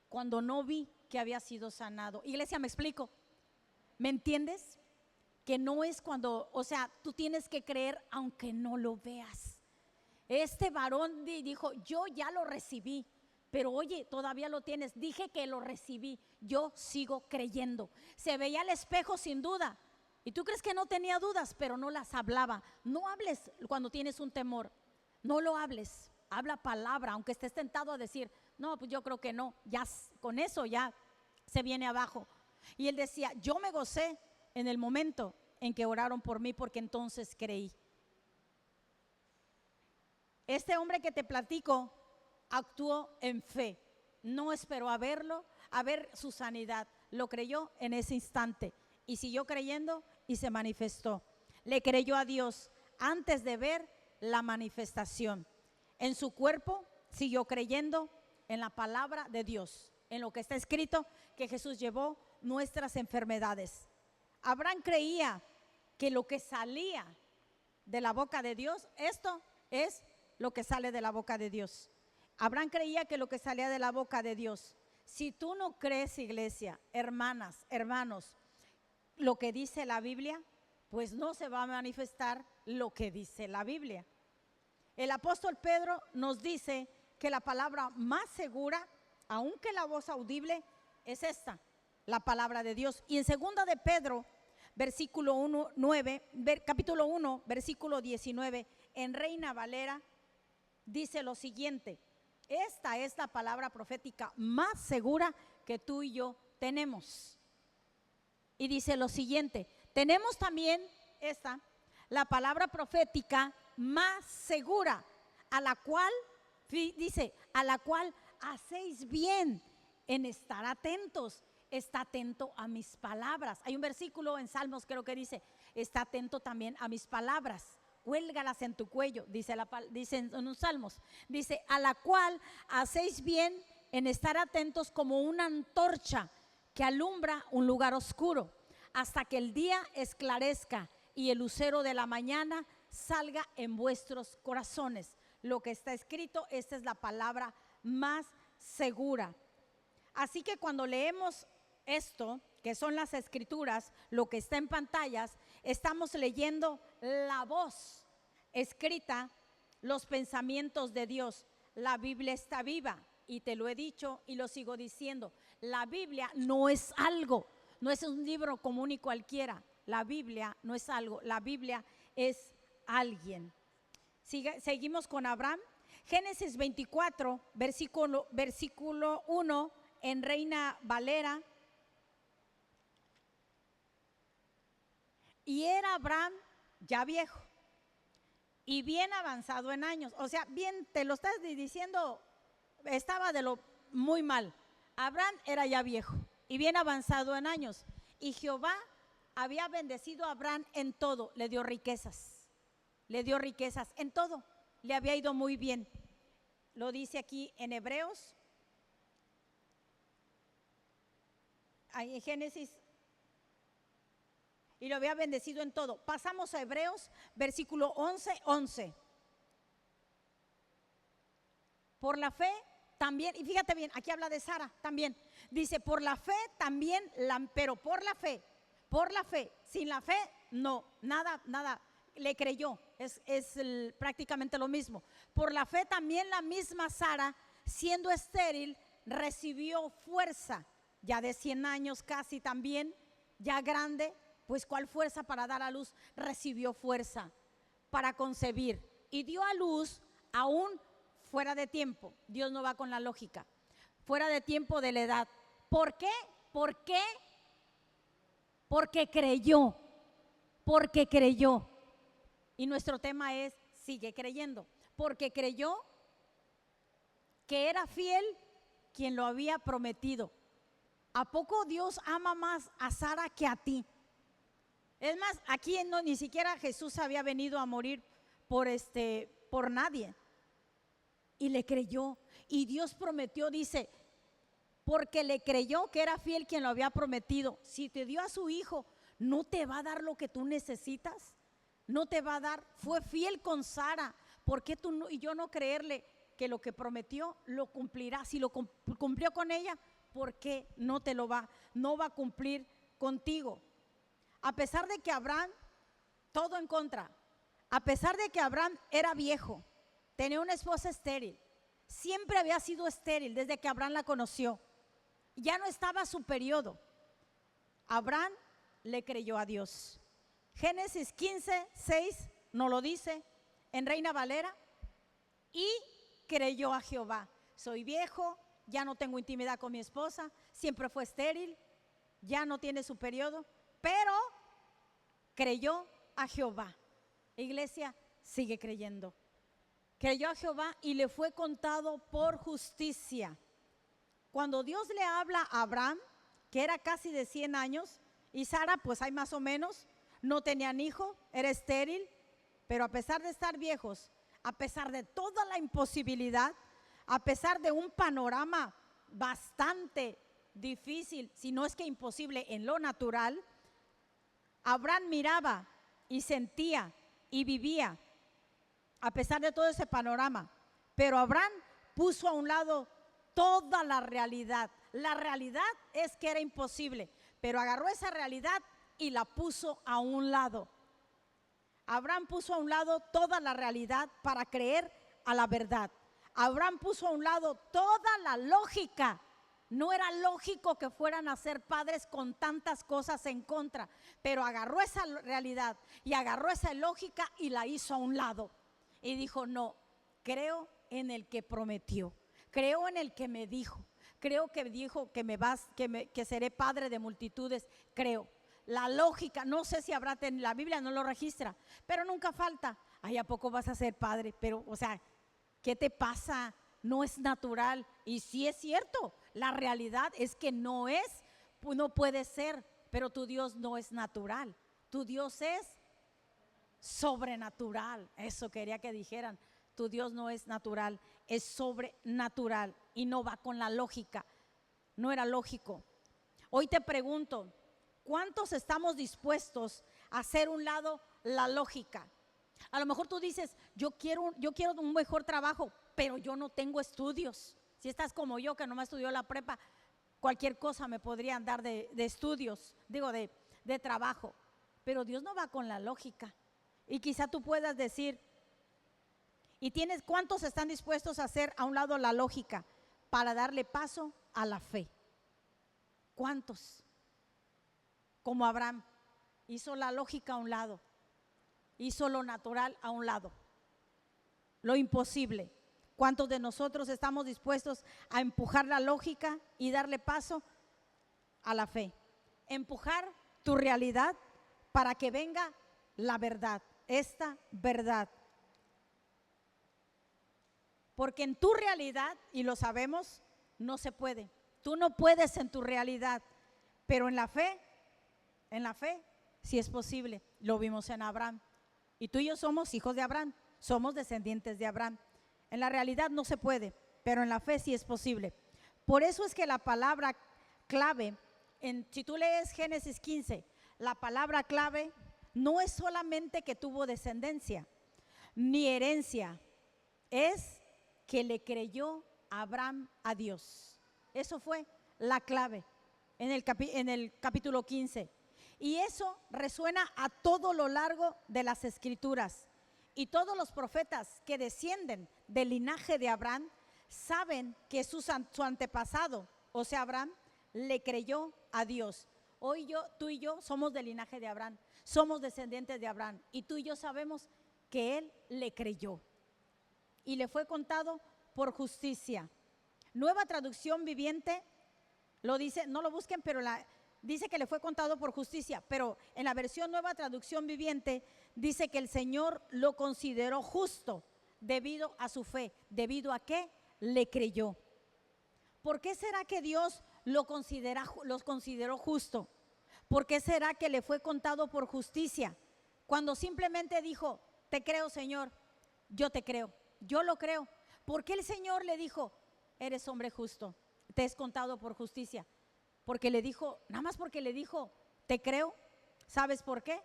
cuando no vi que había sido sanado. Iglesia, ¿me explico? ¿Me entiendes? Que no es cuando, o sea, tú tienes que creer aunque no lo veas. Este varón dijo: yo ya lo recibí, pero oye, todavía lo tienes. Dije que lo recibí, yo sigo creyendo. Se veía al espejo sin duda. Y tú crees que no tenía dudas, pero no las hablaba. No hables cuando tienes un temor, no lo hables. Habla palabra, aunque estés tentado a decir: no, pues yo creo que no. Ya con eso ya se viene abajo. Y él decía: yo me gocé en el momento en que oraron por mí, porque entonces creí. Este hombre que te platico actuó en fe, no esperó a verlo, a ver su sanidad, lo creyó en ese instante y siguió creyendo y se manifestó. Le creyó a Dios antes de ver la manifestación. En su cuerpo siguió creyendo en la palabra de Dios, en lo que está escrito, que Jesús llevó nuestras enfermedades. Abraham creía que lo que salía de la boca de Dios, esto es lo que sale de la boca de Dios. Abraham creía que lo que salía de la boca de Dios. Si tú no crees, iglesia, hermanas, hermanos, lo que dice la Biblia, pues no se va a manifestar lo que dice la Biblia. El apóstol Pedro nos dice que la palabra más segura, aunque la voz audible, es esta, la palabra de Dios. Y en 2 de Pedro, capítulo 1, versículo 19, en Reina Valera, dice lo siguiente: esta es la palabra profética más segura que tú y yo tenemos. Y dice lo siguiente: tenemos también la palabra profética más segura, a la cual, dice, a la cual hacéis bien en estar atentos. Está atento a mis palabras. Hay un versículo en Salmos, creo que dice: está atento también a mis palabras, cuélgalas en tu cuello, dice en los Salmos. Dice: a la cual hacéis bien en estar atentos como una antorcha que alumbra un lugar oscuro, hasta que el día esclarezca y el lucero de la mañana salga en vuestros corazones. Lo que está escrito, esta es la palabra más segura. Así que cuando leemos esto, que son las escrituras, lo que está en pantallas, estamos leyendo la voz escrita, los pensamientos de Dios. La Biblia está viva y te lo he dicho y lo sigo diciendo. La Biblia no es algo, no es un libro común y cualquiera. La Biblia no es algo, la Biblia es alguien. Seguimos con Abraham. Génesis 24, versículo 1 en Reina Valera. Y era Abraham ya viejo y bien avanzado en años. O sea, bien, te lo estás diciendo, estaba de lo muy mal. Abraham era ya viejo y bien avanzado en años. Y Jehová había bendecido a Abraham en todo, le dio riquezas en todo, le había ido muy bien. Lo dice aquí en Hebreos, en Génesis, y lo había bendecido en todo. Pasamos a Hebreos, versículo 11. Por la fe también, y fíjate bien, aquí habla de Sara también. Dice, por la fe también, pero por la fe, sin la fe, no, nada, le creyó, es prácticamente lo mismo. Por la fe también la misma Sara, siendo estéril, recibió fuerza, ya de 100 años casi también, ya grande. Pues ¿cuál fuerza para dar a luz? Recibió fuerza para concebir y dio a luz aún fuera de tiempo. Dios no va con la lógica. Fuera de tiempo de la edad. ¿Por qué? Porque creyó. Y nuestro tema es, sigue creyendo. Porque creyó que era fiel quien lo había prometido. ¿A poco Dios ama más a Sara que a ti? Es más, aquí no, ni siquiera Jesús había venido a morir por nadie. Y le creyó. Y Dios prometió, dice, porque le creyó que era fiel quien lo había prometido. Si te dio a su hijo, ¿no te va a dar lo que tú necesitas? No te va a dar. Fue fiel con Sara. ¿Por qué tú y yo no creerle que lo que prometió lo cumplirá? Si lo cumplió con ella, ¿por qué no va a cumplir contigo? A pesar de que Abraham, todo en contra, a pesar de que Abraham era viejo, tenía una esposa estéril, siempre había sido estéril desde que Abraham la conoció, ya no estaba su periodo. Abraham le creyó a Dios. Génesis 15:6 nos lo dice en Reina Valera, y creyó a Jehová. Soy viejo, ya no tengo intimidad con mi esposa, siempre fue estéril, ya no tiene su periodo, pero creyó a Jehová. Iglesia, sigue creyendo. Creyó a Jehová y le fue contado por justicia. Cuando Dios le habla a Abraham, que era casi de 100 años, y Sara, pues hay más o menos, no tenían hijo, era estéril, pero a pesar de estar viejos, a pesar de toda la imposibilidad, a pesar de un panorama bastante difícil, si no es que imposible en lo natural, Abraham miraba y sentía y vivía a pesar de todo ese panorama. Pero Abraham puso a un lado toda la realidad. La realidad es que era imposible, pero agarró esa realidad y la puso a un lado. Abraham puso a un lado toda la realidad para creer a la verdad. Abraham puso a un lado toda la lógica. No era lógico que fueran a ser padres con tantas cosas en contra, pero agarró esa realidad y agarró esa lógica y la hizo a un lado. Y dijo, no, creo en el que prometió, creo en el que me dijo, creo que dijo que seré padre de multitudes, creo. La lógica, no sé si habrá, la Biblia no lo registra, pero nunca falta. Ay, ¿a poco vas a ser padre? Pero, o sea, ¿qué te pasa? No es natural. Y sí es cierto, la realidad es que no puede ser, pero tu Dios no es natural. Tu Dios es sobrenatural. Eso quería que dijeran. Tu Dios no es natural, es sobrenatural y no va con la lógica. No era lógico. Hoy te pregunto, ¿cuántos estamos dispuestos a hacer un lado la lógica. A lo mejor tú dices, yo quiero un mejor trabajo, pero yo no tengo estudios. Si estás como yo, que nomás estudió la prepa, cualquier cosa me podrían dar de estudios, digo, de trabajo. Pero Dios no va con la lógica. Y quizá tú puedas decir, ¿cuántos están dispuestos a hacer a un lado la lógica para darle paso a la fe? ¿Cuántos? Como Abraham, hizo la lógica a un lado, hizo lo natural a un lado, lo imposible. ¿Cuántos de nosotros estamos dispuestos a empujar la lógica y darle paso a la fe? Empujar tu realidad para que venga la verdad, esta verdad. Porque en tu realidad, y lo sabemos, no se puede. Tú no puedes en tu realidad, pero en la fe sí es posible. Lo vimos en Abraham. Y tú y yo somos hijos de Abraham, somos descendientes de Abraham. En la realidad no se puede, pero en la fe sí es posible. Por eso es que la palabra clave, si tú lees Génesis 15, la palabra clave no es solamente que tuvo descendencia, ni herencia, es que le creyó Abraham a Dios. Eso fue la clave en el capítulo 15. Y eso resuena a todo lo largo de las Escrituras. Y todos los profetas que descienden del linaje de Abraham saben que su antepasado, o sea, Abraham, le creyó a Dios. Hoy tú y yo somos del linaje de Abraham, somos descendientes de Abraham. Y tú y yo sabemos que él le creyó. Y le fue contado por justicia. Nueva Traducción Viviente lo dice, no lo busquen, pero dice que le fue contado por justicia, pero en la versión Nueva Traducción Viviente dice que el Señor lo consideró justo debido a su fe, debido a que le creyó. ¿Por qué será que Dios los consideró justo? ¿Por qué será que le fue contado por justicia? Cuando simplemente dijo, te creo, Señor, yo te creo, yo lo creo. ¿Por qué el Señor le dijo, eres hombre justo, te es contado por justicia? Porque le dijo, nada más porque le dijo, te creo. ¿Sabes por qué?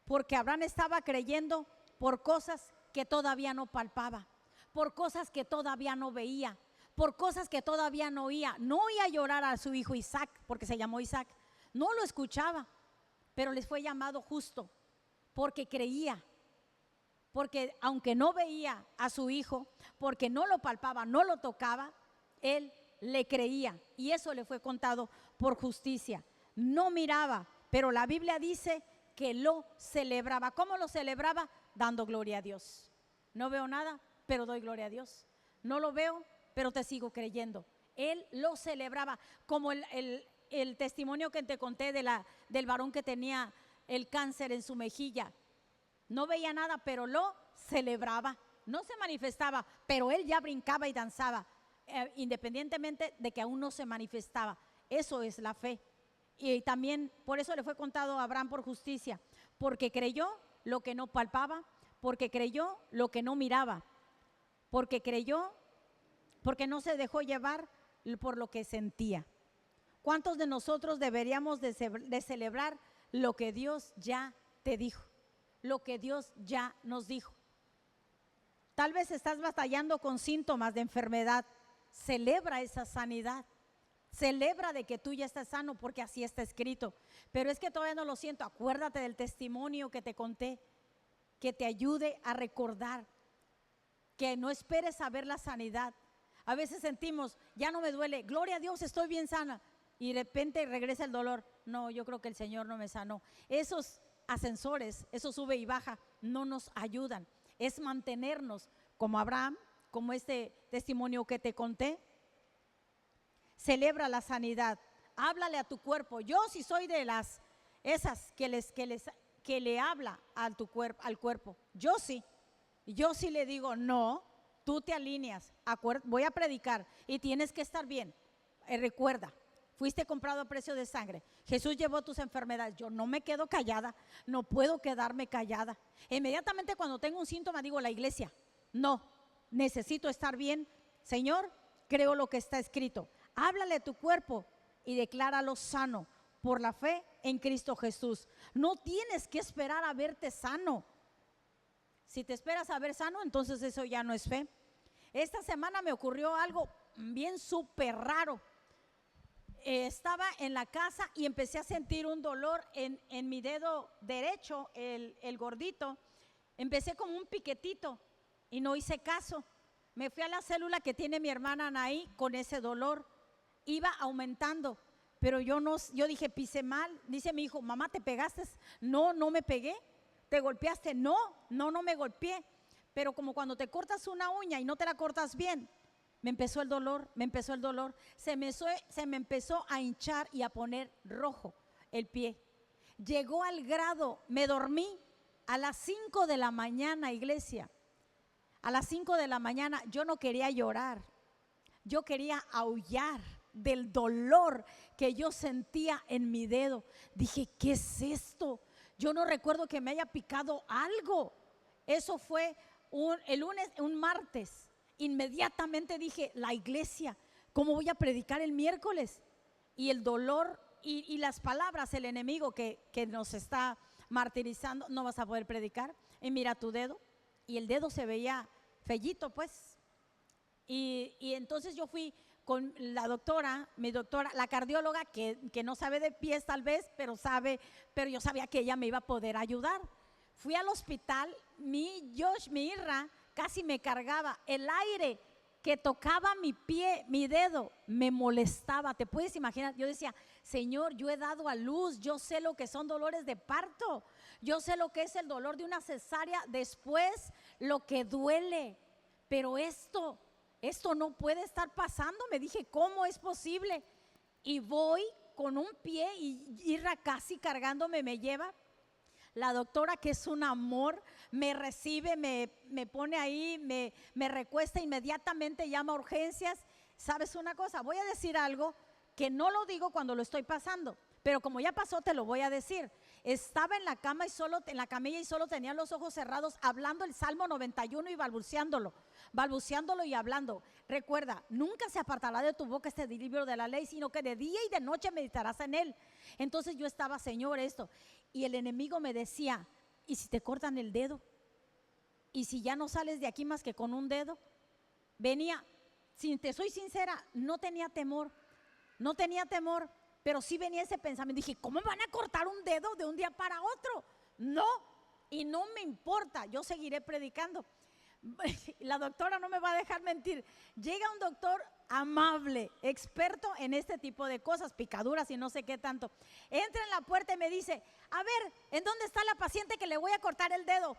Porque Abraham estaba creyendo por cosas que todavía no palpaba, por cosas que todavía no veía, por cosas que todavía no oía. No oía llorar a su hijo Isaac, porque se llamó Isaac, no lo escuchaba, pero les fue llamado justo, porque creía. Porque aunque no veía a su hijo, porque no lo palpaba, no lo tocaba, él le creía, y eso le fue contado por justicia. No miraba, pero la Biblia dice que lo celebraba. ¿Cómo lo celebraba? Dando gloria a Dios. No veo nada, pero doy gloria a Dios. No lo veo, pero te sigo creyendo. Él lo celebraba, como el testimonio que te conté del varón que tenía el cáncer en su mejilla. No veía nada, pero lo celebraba. No se manifestaba, pero él ya brincaba y danzaba, independientemente de que aún no se manifestaba. Eso es la fe. Y también por eso le fue contado a Abraham por justicia, porque creyó lo que no palpaba, porque creyó lo que no miraba, porque creyó, porque no se dejó llevar por lo que sentía. ¿Cuántos de nosotros deberíamos de celebrar lo que Dios ya te dijo, lo que Dios ya nos dijo? Tal vez estás batallando con síntomas de enfermedad. Celebra esa sanidad. Celebra de que tú ya estás sano, porque así está escrito. Pero es que todavía no lo siento. Acuérdate del testimonio que te conté, que te ayude a recordar, que no esperes a ver la sanidad. A veces sentimos, ya no me duele, gloria a Dios, estoy bien sana, y de repente regresa el dolor. No, yo creo que el Señor no me sanó. Esos ascensores, eso sube y baja, no nos ayudan. Es mantenernos como Abraham, como este testimonio que te conté. Celebra la sanidad. Háblale a tu cuerpo. Yo sí soy de esas que le habla al cuerpo. Yo sí le digo, no, tú te alineas, voy a predicar y tienes que estar bien. Recuerda, fuiste comprado a precio de sangre. Jesús llevó tus enfermedades. Yo no me quedo callada, no puedo quedarme callada. Inmediatamente cuando tengo un síntoma digo, la iglesia, no, necesito estar bien. Señor, creo lo que está escrito. Háblale a tu cuerpo y decláralo sano. por la fe en Cristo Jesús. No tienes que esperar a verte sano. Si te esperas a ver sano, entonces eso ya no es fe. Esta semana me ocurrió algo bien súper raro. Estaba en la casa y empecé a sentir un dolor en mi dedo derecho, el gordito. Empecé como un piquetito y no hice caso. Me fui a la célula que tiene mi hermana Anaí con ese dolor. Iba aumentando, pero yo dije, pisé mal. Dice mi hijo, mamá, ¿te pegaste? No, no me pegué. ¿Te golpeaste? No me golpeé. Pero como cuando te cortas una uña y no te la cortas bien, me empezó el dolor. Se me empezó a hinchar y a poner rojo el pie. Llegó al grado, me dormí a las 5 de la mañana, iglesia. A las 5 de la mañana yo no quería llorar, yo quería aullar del dolor que yo sentía en mi dedo. Dije, ¿qué es esto? Yo no recuerdo que me haya picado algo. Eso fue el lunes, un martes. Inmediatamente dije, la iglesia, ¿cómo voy a predicar el miércoles? Y el dolor y las palabras, el enemigo que nos está martirizando, no vas a poder predicar. Y mira tu dedo. Y el dedo se veía fellito, pues. Y entonces yo fui con la doctora, mi doctora, la cardióloga, que no sabe de pies tal vez, pero yo sabía que ella me iba a poder ayudar. Fui al hospital, mi Irra, casi me cargaba. El aire que tocaba mi pie, mi dedo, me molestaba. ¿Te puedes imaginar? Yo decía, Señor, yo he dado a luz, yo sé lo que son dolores de parto, yo sé lo que es el dolor de una cesárea, después lo que duele, pero esto no puede estar pasando. Me dije, ¿cómo es posible? Y voy con un pie y Irra casi cargándome me lleva. La doctora, que es un amor, me recibe, me pone ahí, me recuesta, inmediatamente llama a urgencias. ¿Sabes una cosa? Voy a decir algo que no lo digo cuando lo estoy pasando, pero como ya pasó te lo voy a decir. Estaba en la cama en la camilla y solo tenía los ojos cerrados, hablando el Salmo 91 y balbuceándolo y hablando. Recuerda, nunca se apartará de tu boca este libro de la ley, sino que de día y de noche meditarás en él. Entonces yo estaba, Señor, esto. Y el enemigo me decía, ¿y si te cortan el dedo? ¿Y si ya no sales de aquí más que con un dedo? Venía, si te soy sincera, no tenía temor, pero sí venía ese pensamiento. Dije, ¿cómo me van a cortar un dedo de un día para otro? No, y no me importa, yo seguiré predicando. La doctora no me va a dejar mentir. Llega un doctor amable, experto en este tipo de cosas, picaduras y no sé qué tanto. Entra en la puerta y me dice, a ver, ¿en dónde está la paciente que le voy a cortar el dedo?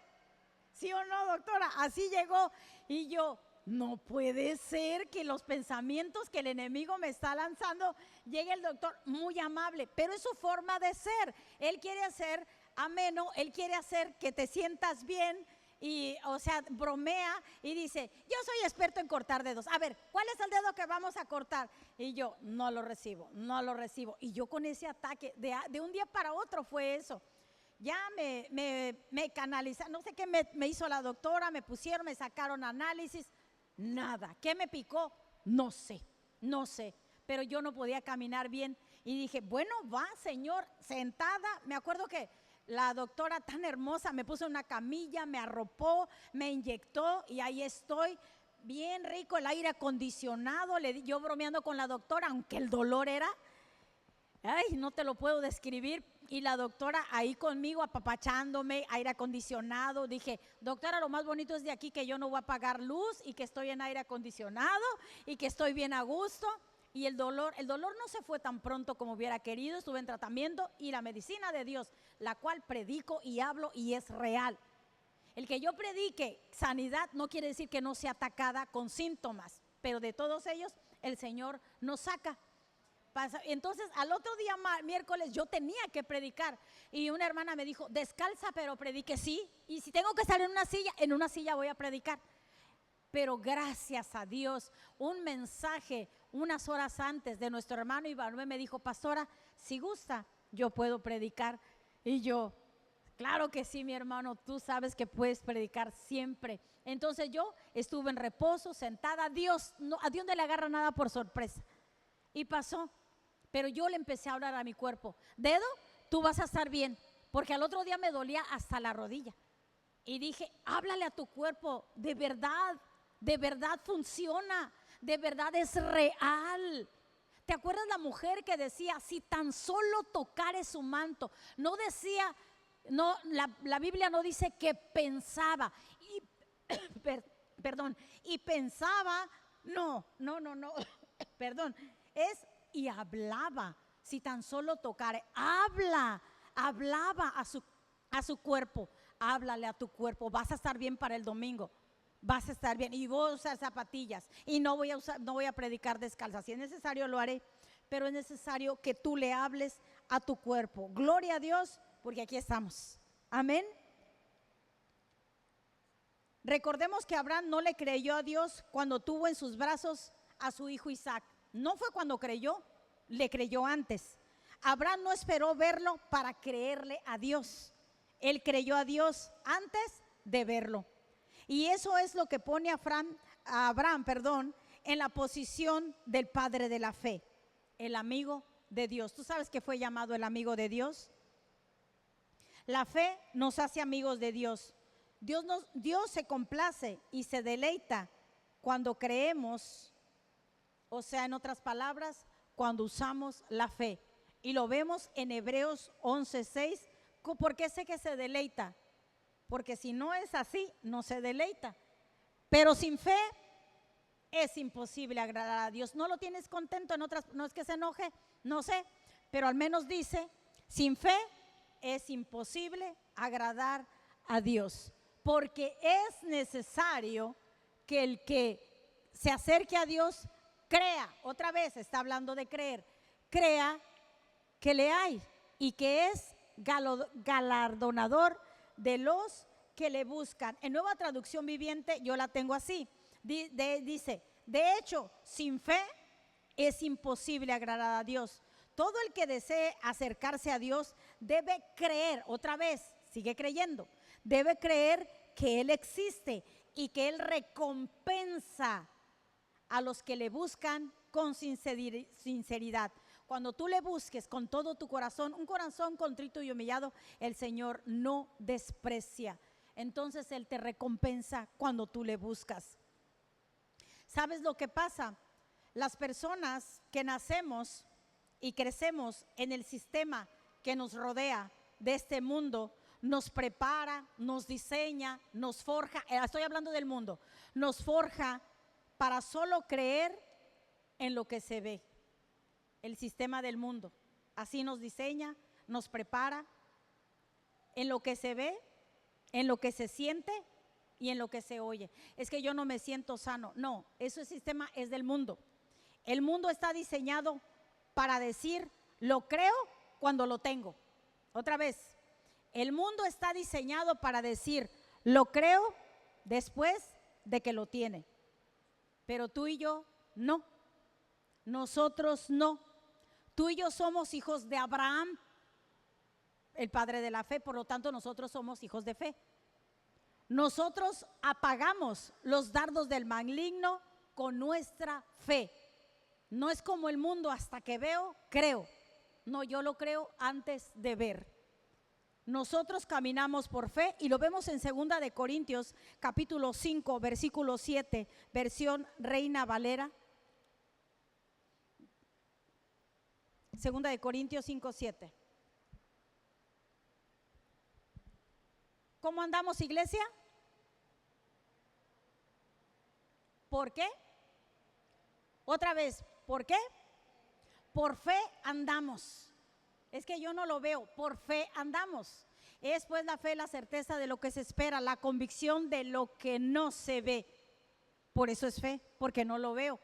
¿Sí o no, doctora? Así llegó. Y yo, no puede ser que los pensamientos que el enemigo me está lanzando, llegue el doctor muy amable, pero es su forma de ser. Él quiere hacer ameno, él quiere hacer que te sientas bien. Y, o sea, bromea y dice, yo soy experto en cortar dedos. A ver, ¿cuál es el dedo que vamos a cortar? Y yo, no lo recibo. Y yo con ese ataque, de un día para otro fue eso. Ya me canalizaron, no sé qué me hizo la doctora, me sacaron análisis, nada. ¿Qué me picó? No sé. Pero yo no podía caminar bien. Y dije, bueno, va, Señor, sentada. Me acuerdo que la doctora tan hermosa me puso en una camilla, me arropó, me inyectó y ahí estoy, bien rico, el aire acondicionado. Yo bromeando con la doctora, aunque el dolor era, ay, no te lo puedo describir. Y la doctora ahí conmigo apapachándome, aire acondicionado. Dije, doctora, lo más bonito es de aquí que yo no voy a pagar luz y que estoy en aire acondicionado y que estoy bien a gusto. Y el dolor no se fue tan pronto como hubiera querido. Estuve en tratamiento y la medicina de Dios, la cual predico y hablo y es real. El que yo predique sanidad no quiere decir que no sea atacada con síntomas, pero de todos ellos el Señor nos saca. Entonces al otro día, miércoles, yo tenía que predicar y una hermana me dijo, descalza pero predique. Sí, y si tengo que estar en una silla voy a predicar. Pero gracias a Dios, un mensaje unas horas antes de nuestro hermano Iván me dijo, pastora, si gusta, yo puedo predicar. Y yo, claro que sí, mi hermano, tú sabes que puedes predicar siempre. Entonces yo estuve en reposo, sentada. A Dios no le agarra nada por sorpresa. Y pasó. pero yo le empecé a hablar a mi cuerpo: dedo, tú vas a estar bien, porque al otro día me dolía hasta la rodilla. Y dije: háblale a tu cuerpo, de verdad funciona, de verdad es real. ¿Te acuerdas la mujer que decía: si tan solo tocare su manto? No decía, no, la Biblia no dice que pensaba, y, perdón, y pensaba, no, perdón, es y hablaba. Si tan solo tocare, hablaba a su cuerpo. Háblale a tu cuerpo: vas a estar bien para el domingo, vas a estar bien, y voy a usar zapatillas, y no voy a predicar descalza. Si es necesario lo haré, pero es necesario que tú le hables a tu cuerpo. Gloria a Dios, porque aquí estamos. Amén. Recordemos que Abraham no le creyó a Dios cuando tuvo en sus brazos a su hijo Isaac. No fue cuando creyó, le creyó antes. Abraham no esperó verlo para creerle a Dios. Él creyó a Dios antes de verlo. Y eso es lo que pone a Abraham, en la posición del padre de la fe, el amigo de Dios. ¿Tú sabes que fue llamado el amigo de Dios? La fe nos hace amigos de Dios. Dios se complace y se deleita cuando creemos, o sea, en otras palabras, cuando usamos la fe. Y lo vemos en Hebreos 11:6. ¿Por qué sé que se deleita? Porque si no es así, no se deleita. Pero sin fe es imposible agradar a Dios. ¿No lo tienes contento? No es que se enoje, no sé, pero al menos dice: sin fe es imposible agradar a Dios. Porque es necesario que el que se acerque a Dios crea. Otra vez está hablando de creer. Crea que le hay y que es galardonador de los que le buscan. En Nueva Traducción Viviente yo la tengo así. Dice: de hecho, sin fe es imposible agradar a Dios. Todo el que desee acercarse a Dios debe creer, otra vez, sigue creyendo, debe creer que Él existe y que Él recompensa a los que le buscan con sinceridad. Cuando tú le busques con todo tu corazón, un corazón contrito y humillado, el Señor no desprecia. Entonces Él te recompensa cuando tú le buscas. ¿Sabes lo que pasa? Las personas que nacemos y crecemos en el sistema que nos rodea de este mundo, nos prepara, nos diseña, nos forja. Estoy hablando del mundo. Nos forja para solo creer en lo que se ve. El sistema del mundo así nos diseña, nos prepara en lo que se ve, en lo que se siente y en lo que se oye. Es que yo no me siento sano. No, ese sistema es del mundo. El mundo está diseñado para decir: lo creo cuando lo tengo. Otra vez, el mundo está diseñado para decir: lo creo después de que lo tiene. Pero tú y yo no. Nosotros no. Tú y yo somos hijos de Abraham, el padre de la fe, por lo tanto nosotros somos hijos de fe. Nosotros apagamos los dardos del maligno con nuestra fe. No es como el mundo: hasta que veo, creo. No, yo lo creo antes de ver. Nosotros caminamos por fe y lo vemos en 2 de Corintios capítulo 5 versículo 7, versión Reina Valera. 2 de Corintios 5:7. ¿Cómo andamos, iglesia? ¿Por qué? Otra vez, ¿por qué? Por fe andamos. Es que yo no lo veo, por fe andamos. Es pues la fe, la certeza de lo que se espera, la convicción de lo que no se ve. Por eso es fe, porque no lo veo.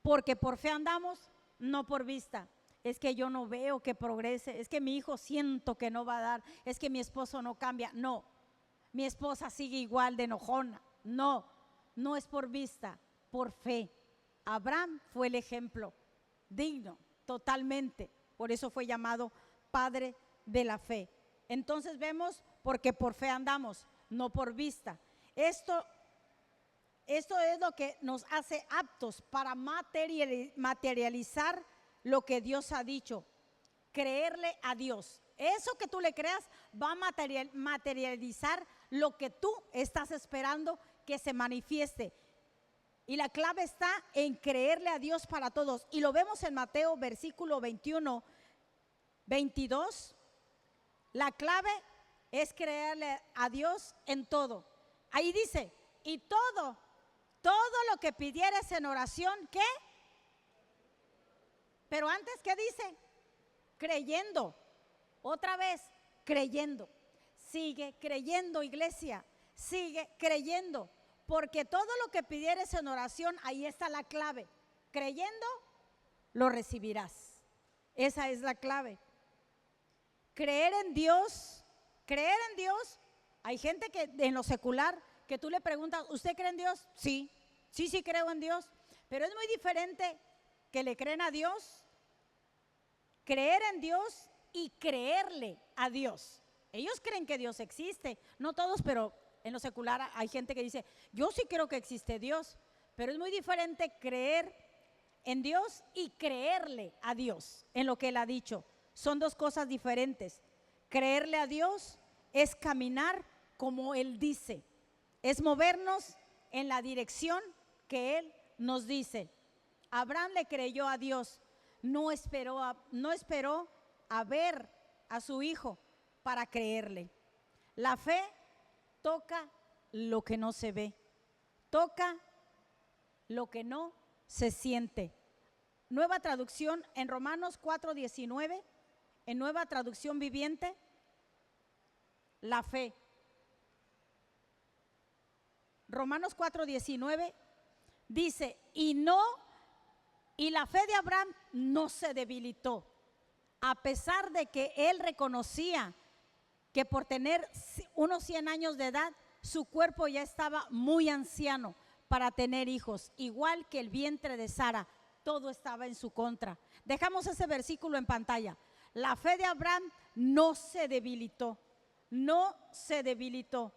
Porque por fe andamos, no por vista. Es que yo no veo que progrese, es que mi hijo siento que no va a dar, es que mi esposo no cambia. No, mi esposa sigue igual de enojona. No, no es por vista, por fe. Abraham fue el ejemplo digno, totalmente. Por eso fue llamado padre de la fe. Entonces vemos, porque por fe andamos, no por vista. Esto es lo que nos hace aptos para materializar lo que Dios ha dicho. Creerle a Dios. Eso que tú le creas va a materializar lo que tú estás esperando que se manifieste. Y la clave está en creerle a Dios para todos. Y lo vemos en Mateo versículo 21, 22. La clave es creerle a Dios en todo. Ahí dice, y todo lo que pidieres en oración, ¿qué? Pero antes, ¿qué dice? Creyendo. Otra vez, creyendo. Sigue creyendo, iglesia. Sigue creyendo. Porque todo lo que pidieres en oración, ahí está la clave. Creyendo, lo recibirás. Esa es la clave. Creer en Dios. Hay gente que en lo secular, que tú le preguntas, ¿usted cree en Dios? Sí creo en Dios. Pero es muy diferente que le creen a Dios, creer en Dios y creerle a Dios. Ellos creen que Dios existe, no todos, pero en lo secular hay gente que dice, yo sí creo que existe Dios, pero es muy diferente creer en Dios y creerle a Dios en lo que Él ha dicho. Son dos cosas diferentes. Creerle a Dios es caminar como Él dice, es movernos en la dirección que Él nos dice. Abraham le creyó a Dios, no esperó a ver a su hijo para creerle. La fe toca lo que no se ve, toca lo que no se siente. Nueva traducción en Romanos 4:19, en Nueva Traducción Viviente, la fe. Romanos 4:19 dice, y la fe de Abraham no se debilitó, a pesar de que él reconocía que por tener unos 100 años de edad, su cuerpo ya estaba muy anciano para tener hijos, igual que el vientre de Sara, todo estaba en su contra. Dejamos ese versículo en pantalla. La fe de Abraham no se debilitó, no se debilitó.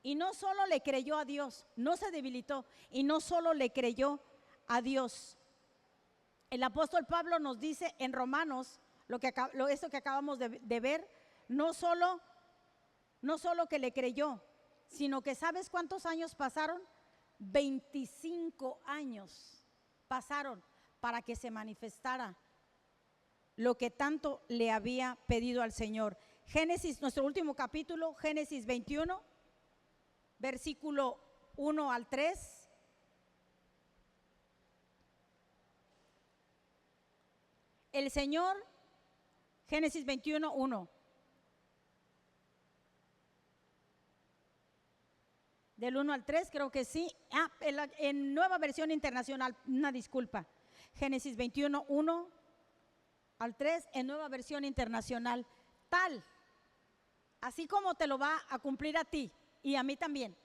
Y no solo le creyó a Dios, no se debilitó, y no solo le creyó a Dios. El apóstol Pablo nos dice en Romanos, esto que acabamos de ver, no solo que le creyó, sino que ¿sabes cuántos años pasaron? 25 años pasaron para que se manifestara lo que tanto le había pedido al Señor. Génesis, nuestro último capítulo, Génesis 21, versículo 1 al 3. El Señor, Génesis 21, 1. Del 1 al 3, creo que sí. En Nueva Versión Internacional, una disculpa. Génesis 21, 1 al 3, en Nueva Versión Internacional. Tal, así como te lo va a cumplir a ti y a mí también.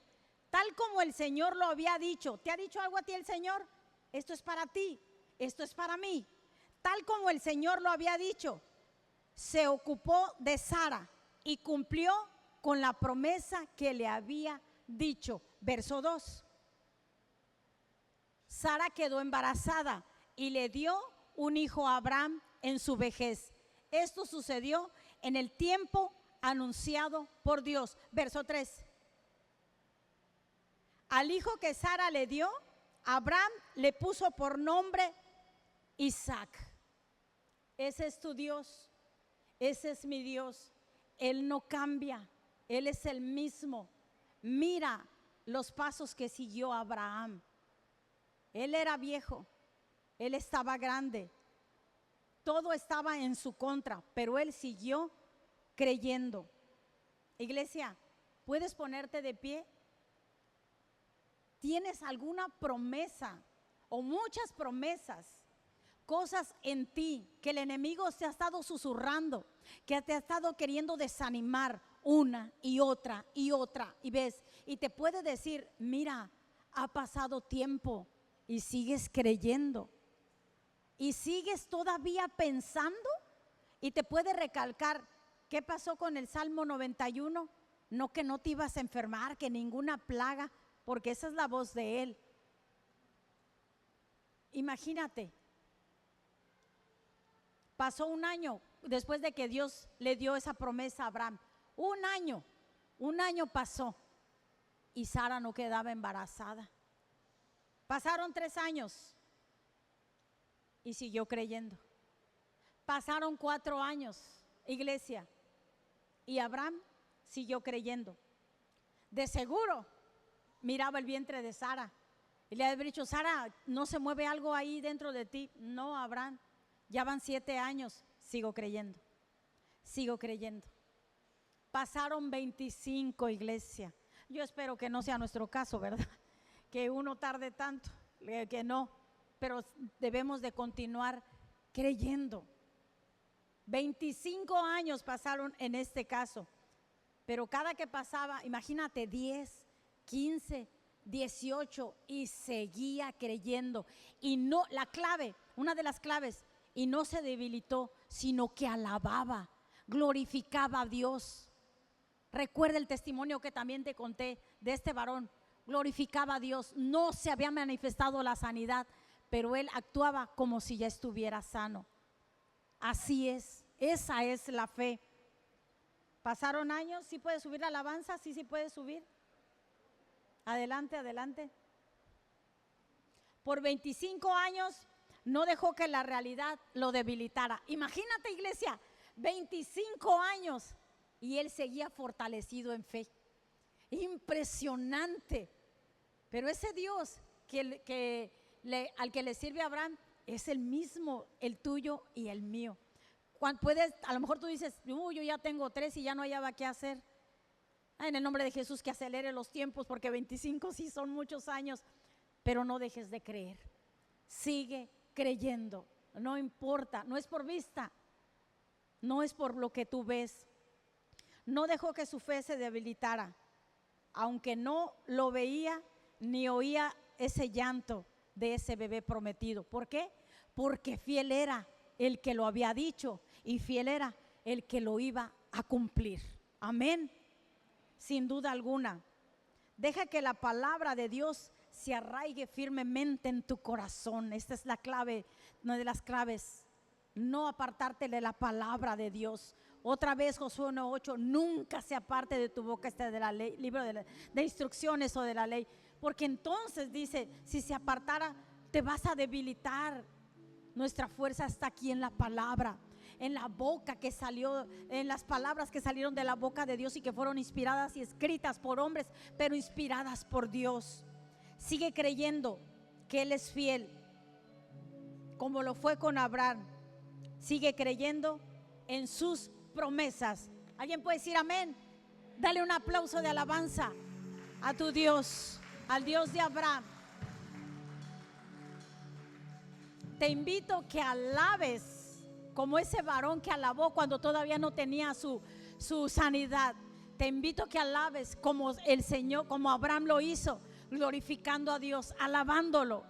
Tal como el Señor lo había dicho. ¿Te ha dicho algo a ti el Señor? Esto es para ti, esto es para mí. Tal como el Señor lo había dicho, se ocupó de Sara y cumplió con la promesa que le había dicho. Verso 2. Sara quedó embarazada y le dio un hijo a Abraham en su vejez. Esto sucedió en el tiempo anunciado por Dios. Verso 3. Al hijo que Sara le dio, Abraham le puso por nombre Isaac. Ese es tu Dios, ese es mi Dios. Él no cambia, Él es el mismo. Mira los pasos que siguió Abraham. Él era viejo, él estaba grande, todo estaba en su contra, pero él siguió creyendo. Iglesia, ¿puedes ponerte de pie? ¿Tienes alguna promesa o muchas promesas? Cosas en ti que el enemigo te ha estado susurrando, que te ha estado queriendo desanimar una y otra y ves, y te puede decir, mira, ha pasado tiempo y sigues creyendo y sigues todavía pensando, y te puede recalcar, ¿qué pasó con el Salmo 91? No, que no te ibas a enfermar, que ninguna plaga, porque esa es la voz de él. Imagínate, Pasó un año después de que Dios le dio esa promesa a Abraham. Un año pasó y Sara no quedaba embarazada. Pasaron 3 años y siguió creyendo. Pasaron 4 años, iglesia, y Abraham siguió creyendo. De seguro miraba el vientre de Sara y le había dicho: Sara, ¿no se mueve algo ahí dentro de ti? No, Abraham, ya van 7 años, sigo creyendo, sigo creyendo. Pasaron 25, iglesia. Yo espero que no sea nuestro caso, ¿verdad? Que uno tarde tanto, que no, pero debemos de continuar creyendo. 25 años pasaron en este caso, pero cada que pasaba, imagínate, 10, 15, 18 y seguía creyendo. Y no, la clave, una de las claves, y no se debilitó, sino que alababa, glorificaba a Dios. Recuerda el testimonio que también te conté de este varón. Glorificaba a Dios, no se había manifestado la sanidad, pero él actuaba como si ya estuviera sano. Así es, esa es la fe. Pasaron años. ¿Sí puede subir la alabanza? Sí puede subir. Adelante, adelante. Por 25 años no dejó que la realidad lo debilitara. Imagínate, iglesia, 25 años y él seguía fortalecido en fe. Impresionante. Pero ese Dios al que le sirve a Abraham es el mismo, el tuyo y el mío. A lo mejor tú dices: yo ya tengo 3 y ya no hallaba qué hacer. En el nombre de Jesús, que acelere los tiempos, porque 25 sí son muchos años. Pero no dejes de creer, sigue creyendo, no importa, no es por vista, no es por lo que tú ves. No dejó que su fe se debilitara, aunque no lo veía ni oía ese llanto de ese bebé prometido. ¿Por qué? Porque fiel era el que lo había dicho y fiel era el que lo iba a cumplir. Amén. Sin duda alguna. Deja que la palabra de Dios se arraigue firmemente en tu corazón. Esta es la clave, una de las claves. No apartarte de la palabra de Dios. Otra vez Josué 1:8, nunca se aparte de tu boca de la ley, libro de instrucciones o de la ley, porque entonces dice, si se apartara te vas a debilitar. Nuestra fuerza está aquí en la palabra, en la boca que salió, en las palabras que salieron de la boca de Dios y que fueron inspiradas y escritas por hombres, pero inspiradas por Dios. Sigue creyendo que Él es fiel, como lo fue con Abraham. Sigue creyendo en sus promesas. ¿Alguien puede decir amén? Dale un aplauso de alabanza a tu Dios, al Dios de Abraham. Te invito que alabes como ese varón que alabó cuando todavía no tenía su sanidad. Te invito que alabes como el Señor, como Abraham lo hizo, glorificando a Dios, alabándolo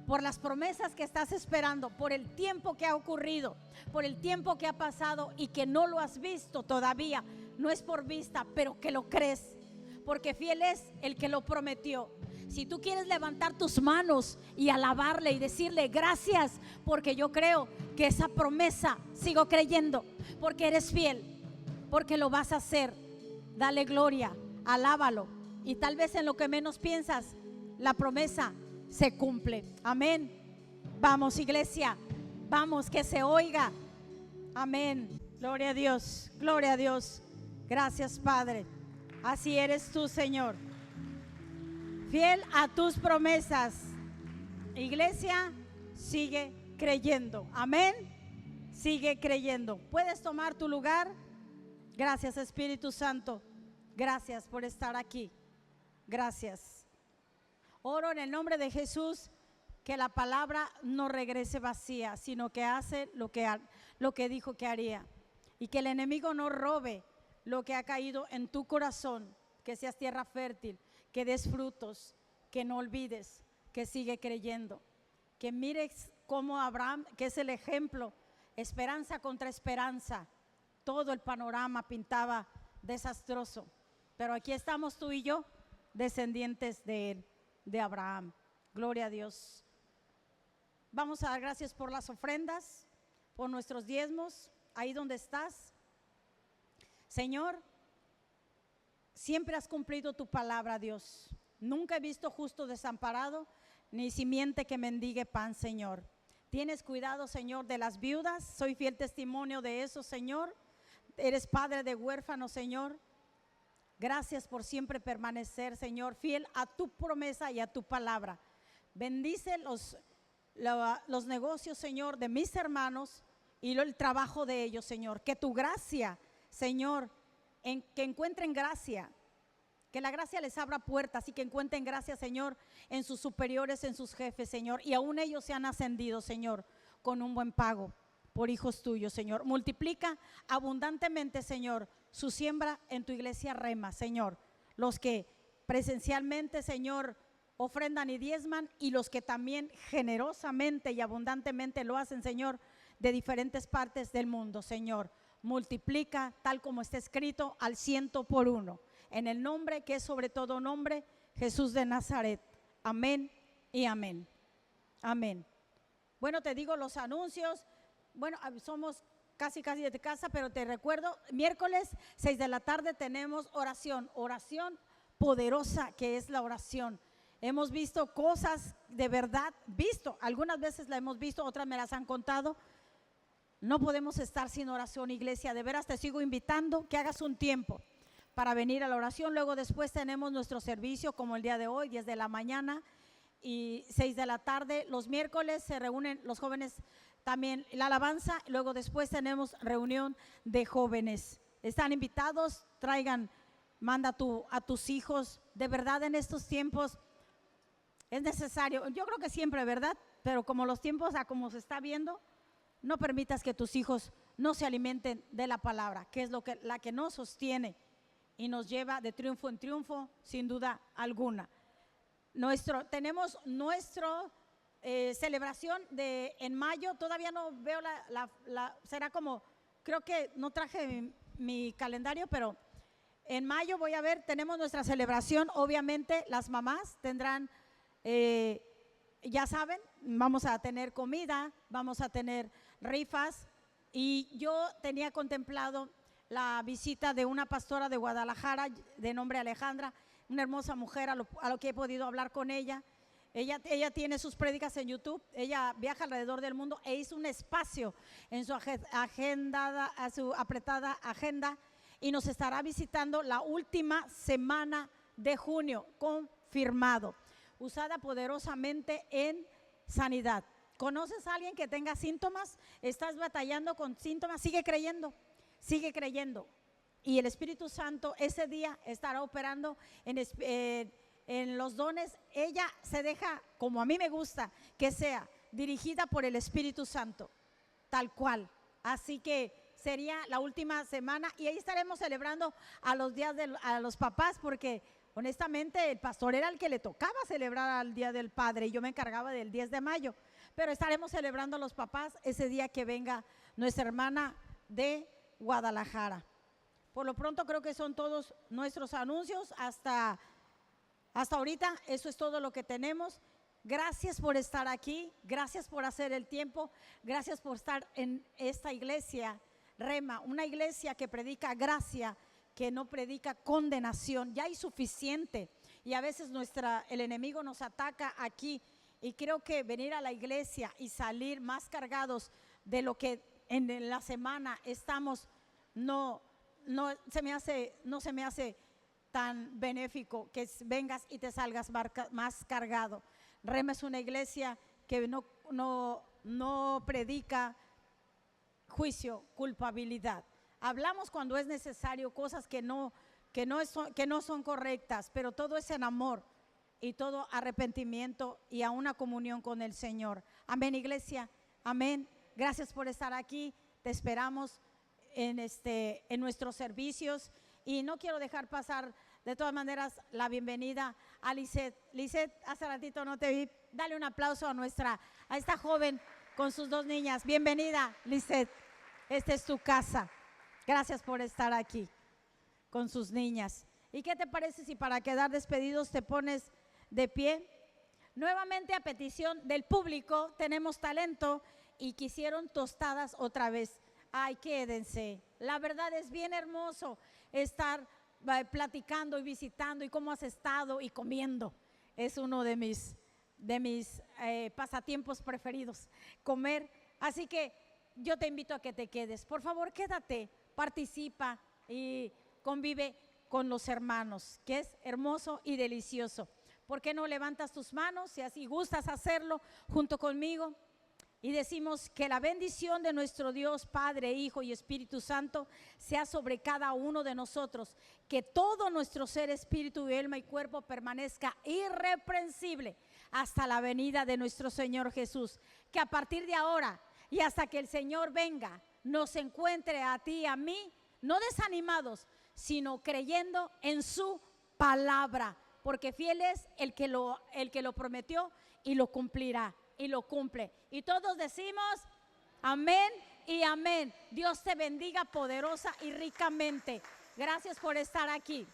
por las promesas que estás esperando, por el tiempo que ha ocurrido, por el tiempo que ha pasado y que no lo has visto todavía. No es por vista, pero que lo crees, porque fiel es el que lo prometió. Si tú quieres levantar tus manos y alabarle y decirle gracias, porque yo creo que esa promesa, sigo creyendo, porque eres fiel, porque lo vas a hacer, dale gloria, alábalo. Y tal vez en lo que menos piensas, la promesa se cumple. Amén. Vamos, iglesia, vamos, que se oiga. Amén. Gloria a Dios, gloria a Dios. Gracias, Padre. Así eres tú, Señor, fiel a tus promesas. Iglesia, sigue creyendo. Amén. Sigue creyendo. Puedes tomar tu lugar. Gracias, Espíritu Santo. Gracias por estar aquí. Gracias. Oro en el nombre de Jesús, que la palabra no regrese vacía, sino que hace lo que dijo que haría. Y que el enemigo no robe lo que ha caído en tu corazón. Que seas tierra fértil, que des frutos, que no olvides, que sigue creyendo. Que mires como Abraham, que es el ejemplo, esperanza contra esperanza. Todo el panorama pintaba desastroso, pero aquí estamos tú y yo, descendientes de él, de Abraham. Gloria a Dios. Vamos a dar gracias por las ofrendas. por nuestros diezmos, ahí donde estás. Señor, siempre has cumplido tu palabra, Dios. Nunca he visto justo desamparado, ni simiente que mendigue pan, Señor. Tienes cuidado, Señor, de las viudas. Soy fiel testimonio de eso, Señor. Eres padre de huérfanos, Señor. Gracias por siempre permanecer, Señor, fiel a tu promesa y a tu palabra. Bendice los negocios, Señor, de mis hermanos y el trabajo de ellos, Señor. Que tu gracia, Señor, que encuentren gracia, que la gracia les abra puertas y que encuentren gracia, Señor, en sus superiores, en sus jefes, Señor. Y aún ellos se han ascendido, Señor, con un buen pago por hijos tuyos, Señor. Multiplica abundantemente, Señor, su siembra en tu iglesia Rema, Señor. Los que presencialmente, Señor, ofrendan y diezman, y los que también generosamente y abundantemente lo hacen, Señor, de diferentes partes del mundo, Señor. Multiplica tal como está escrito al 100 por 1. En el nombre que es sobre todo nombre, Jesús de Nazaret. Amén y amén. Amén. Bueno, te digo los anuncios. Bueno, somos casi de casa, pero te recuerdo, miércoles 6 de la tarde tenemos oración poderosa, que es la oración. Hemos visto cosas de verdad, algunas veces la hemos visto, otras me las han contado. No podemos estar sin oración, iglesia. De veras te sigo invitando que hagas un tiempo para venir a la oración. Luego después tenemos nuestro servicio como el día de hoy, 10 de la mañana y 6 de la tarde. Los miércoles se reúnen los jóvenes también, la alabanza. Luego después tenemos reunión de jóvenes. Están invitados, manda a tus hijos. De verdad en estos tiempos es necesario, yo creo que siempre, ¿verdad? Pero como los tiempos, como se está viendo, no permitas que tus hijos no se alimenten de la palabra, que es la que nos sostiene y nos lleva de triunfo en triunfo, sin duda alguna. Tenemos nuestra celebración en mayo. Todavía no veo será como, creo que no traje mi calendario, pero en mayo voy a ver, tenemos nuestra celebración. Obviamente las mamás tendrán, ya saben, vamos a tener comida, vamos a tener rifas, y yo tenía contemplado la visita de una pastora de Guadalajara de nombre Alejandra, una hermosa mujer, a lo que he podido hablar con ella. Ella tiene sus prédicas en YouTube, ella viaja alrededor del mundo e hizo un espacio en su apretada agenda, y nos estará visitando la última semana de junio, confirmado, usada poderosamente en sanidad. ¿Conoces a alguien que tenga síntomas? ¿Estás batallando con síntomas? Sigue creyendo, y el Espíritu Santo ese día estará operando en los dones. Ella se deja, como a mí me gusta, que sea dirigida por el Espíritu Santo, tal cual. Así que sería la última semana, y ahí estaremos celebrando a los papás, porque honestamente el pastor era el que le tocaba celebrar al Día del Padre y yo me encargaba del 10 de mayo. Pero estaremos celebrando a los papás ese día que venga nuestra hermana de Guadalajara. Por lo pronto creo que son todos nuestros anuncios hasta ahorita. Eso es todo lo que tenemos. Gracias por estar aquí, gracias por hacer el tiempo, gracias por estar en esta iglesia Rema, una iglesia que predica gracia, que no predica condenación. Ya hay suficiente, y a veces el enemigo nos ataca aquí, y creo que venir a la iglesia y salir más cargados de lo que en la semana estamos, no se me hace tan benéfico que vengas y te salgas más cargado. Rema es una iglesia que no predica juicio, culpabilidad. Hablamos cuando es necesario cosas que no son correctas, pero todo es en amor y todo arrepentimiento y a una comunión con el Señor. Amén, iglesia. Amén. Gracias por estar aquí. Te esperamos en nuestros servicios, y no quiero dejar pasar de todas maneras la bienvenida a Lisette. Lisette, hace ratito no te vi. Dale un aplauso a esta joven con sus 2 niñas. Bienvenida, Lisette. Esta es tu casa. Gracias por estar aquí con sus niñas. ¿Y qué te parece si para quedar despedidos te pones de pie? Nuevamente, a petición del público, tenemos talento, y quisieron tostadas otra vez. Ay, quédense. La verdad es bien hermoso estar platicando y visitando y cómo has estado y comiendo. Es uno de mis pasatiempos preferidos, comer. Así que yo te invito a que te quedes. Por favor, quédate, participa y convive con los hermanos, que es hermoso y delicioso. ¿Por qué no levantas tus manos, si así gustas hacerlo, junto conmigo? Y decimos que la bendición de nuestro Dios, Padre, Hijo y Espíritu Santo sea sobre cada uno de nosotros. Que todo nuestro ser, espíritu, alma y cuerpo permanezca irreprensible hasta la venida de nuestro Señor Jesús. Que a partir de ahora y hasta que el Señor venga, nos encuentre a ti y a mí, no desanimados, sino creyendo en su palabra. Porque fiel es el que lo prometió y lo cumplirá. Y lo cumple. Y todos decimos amén y amén. Dios te bendiga poderosa y ricamente. Gracias por estar aquí.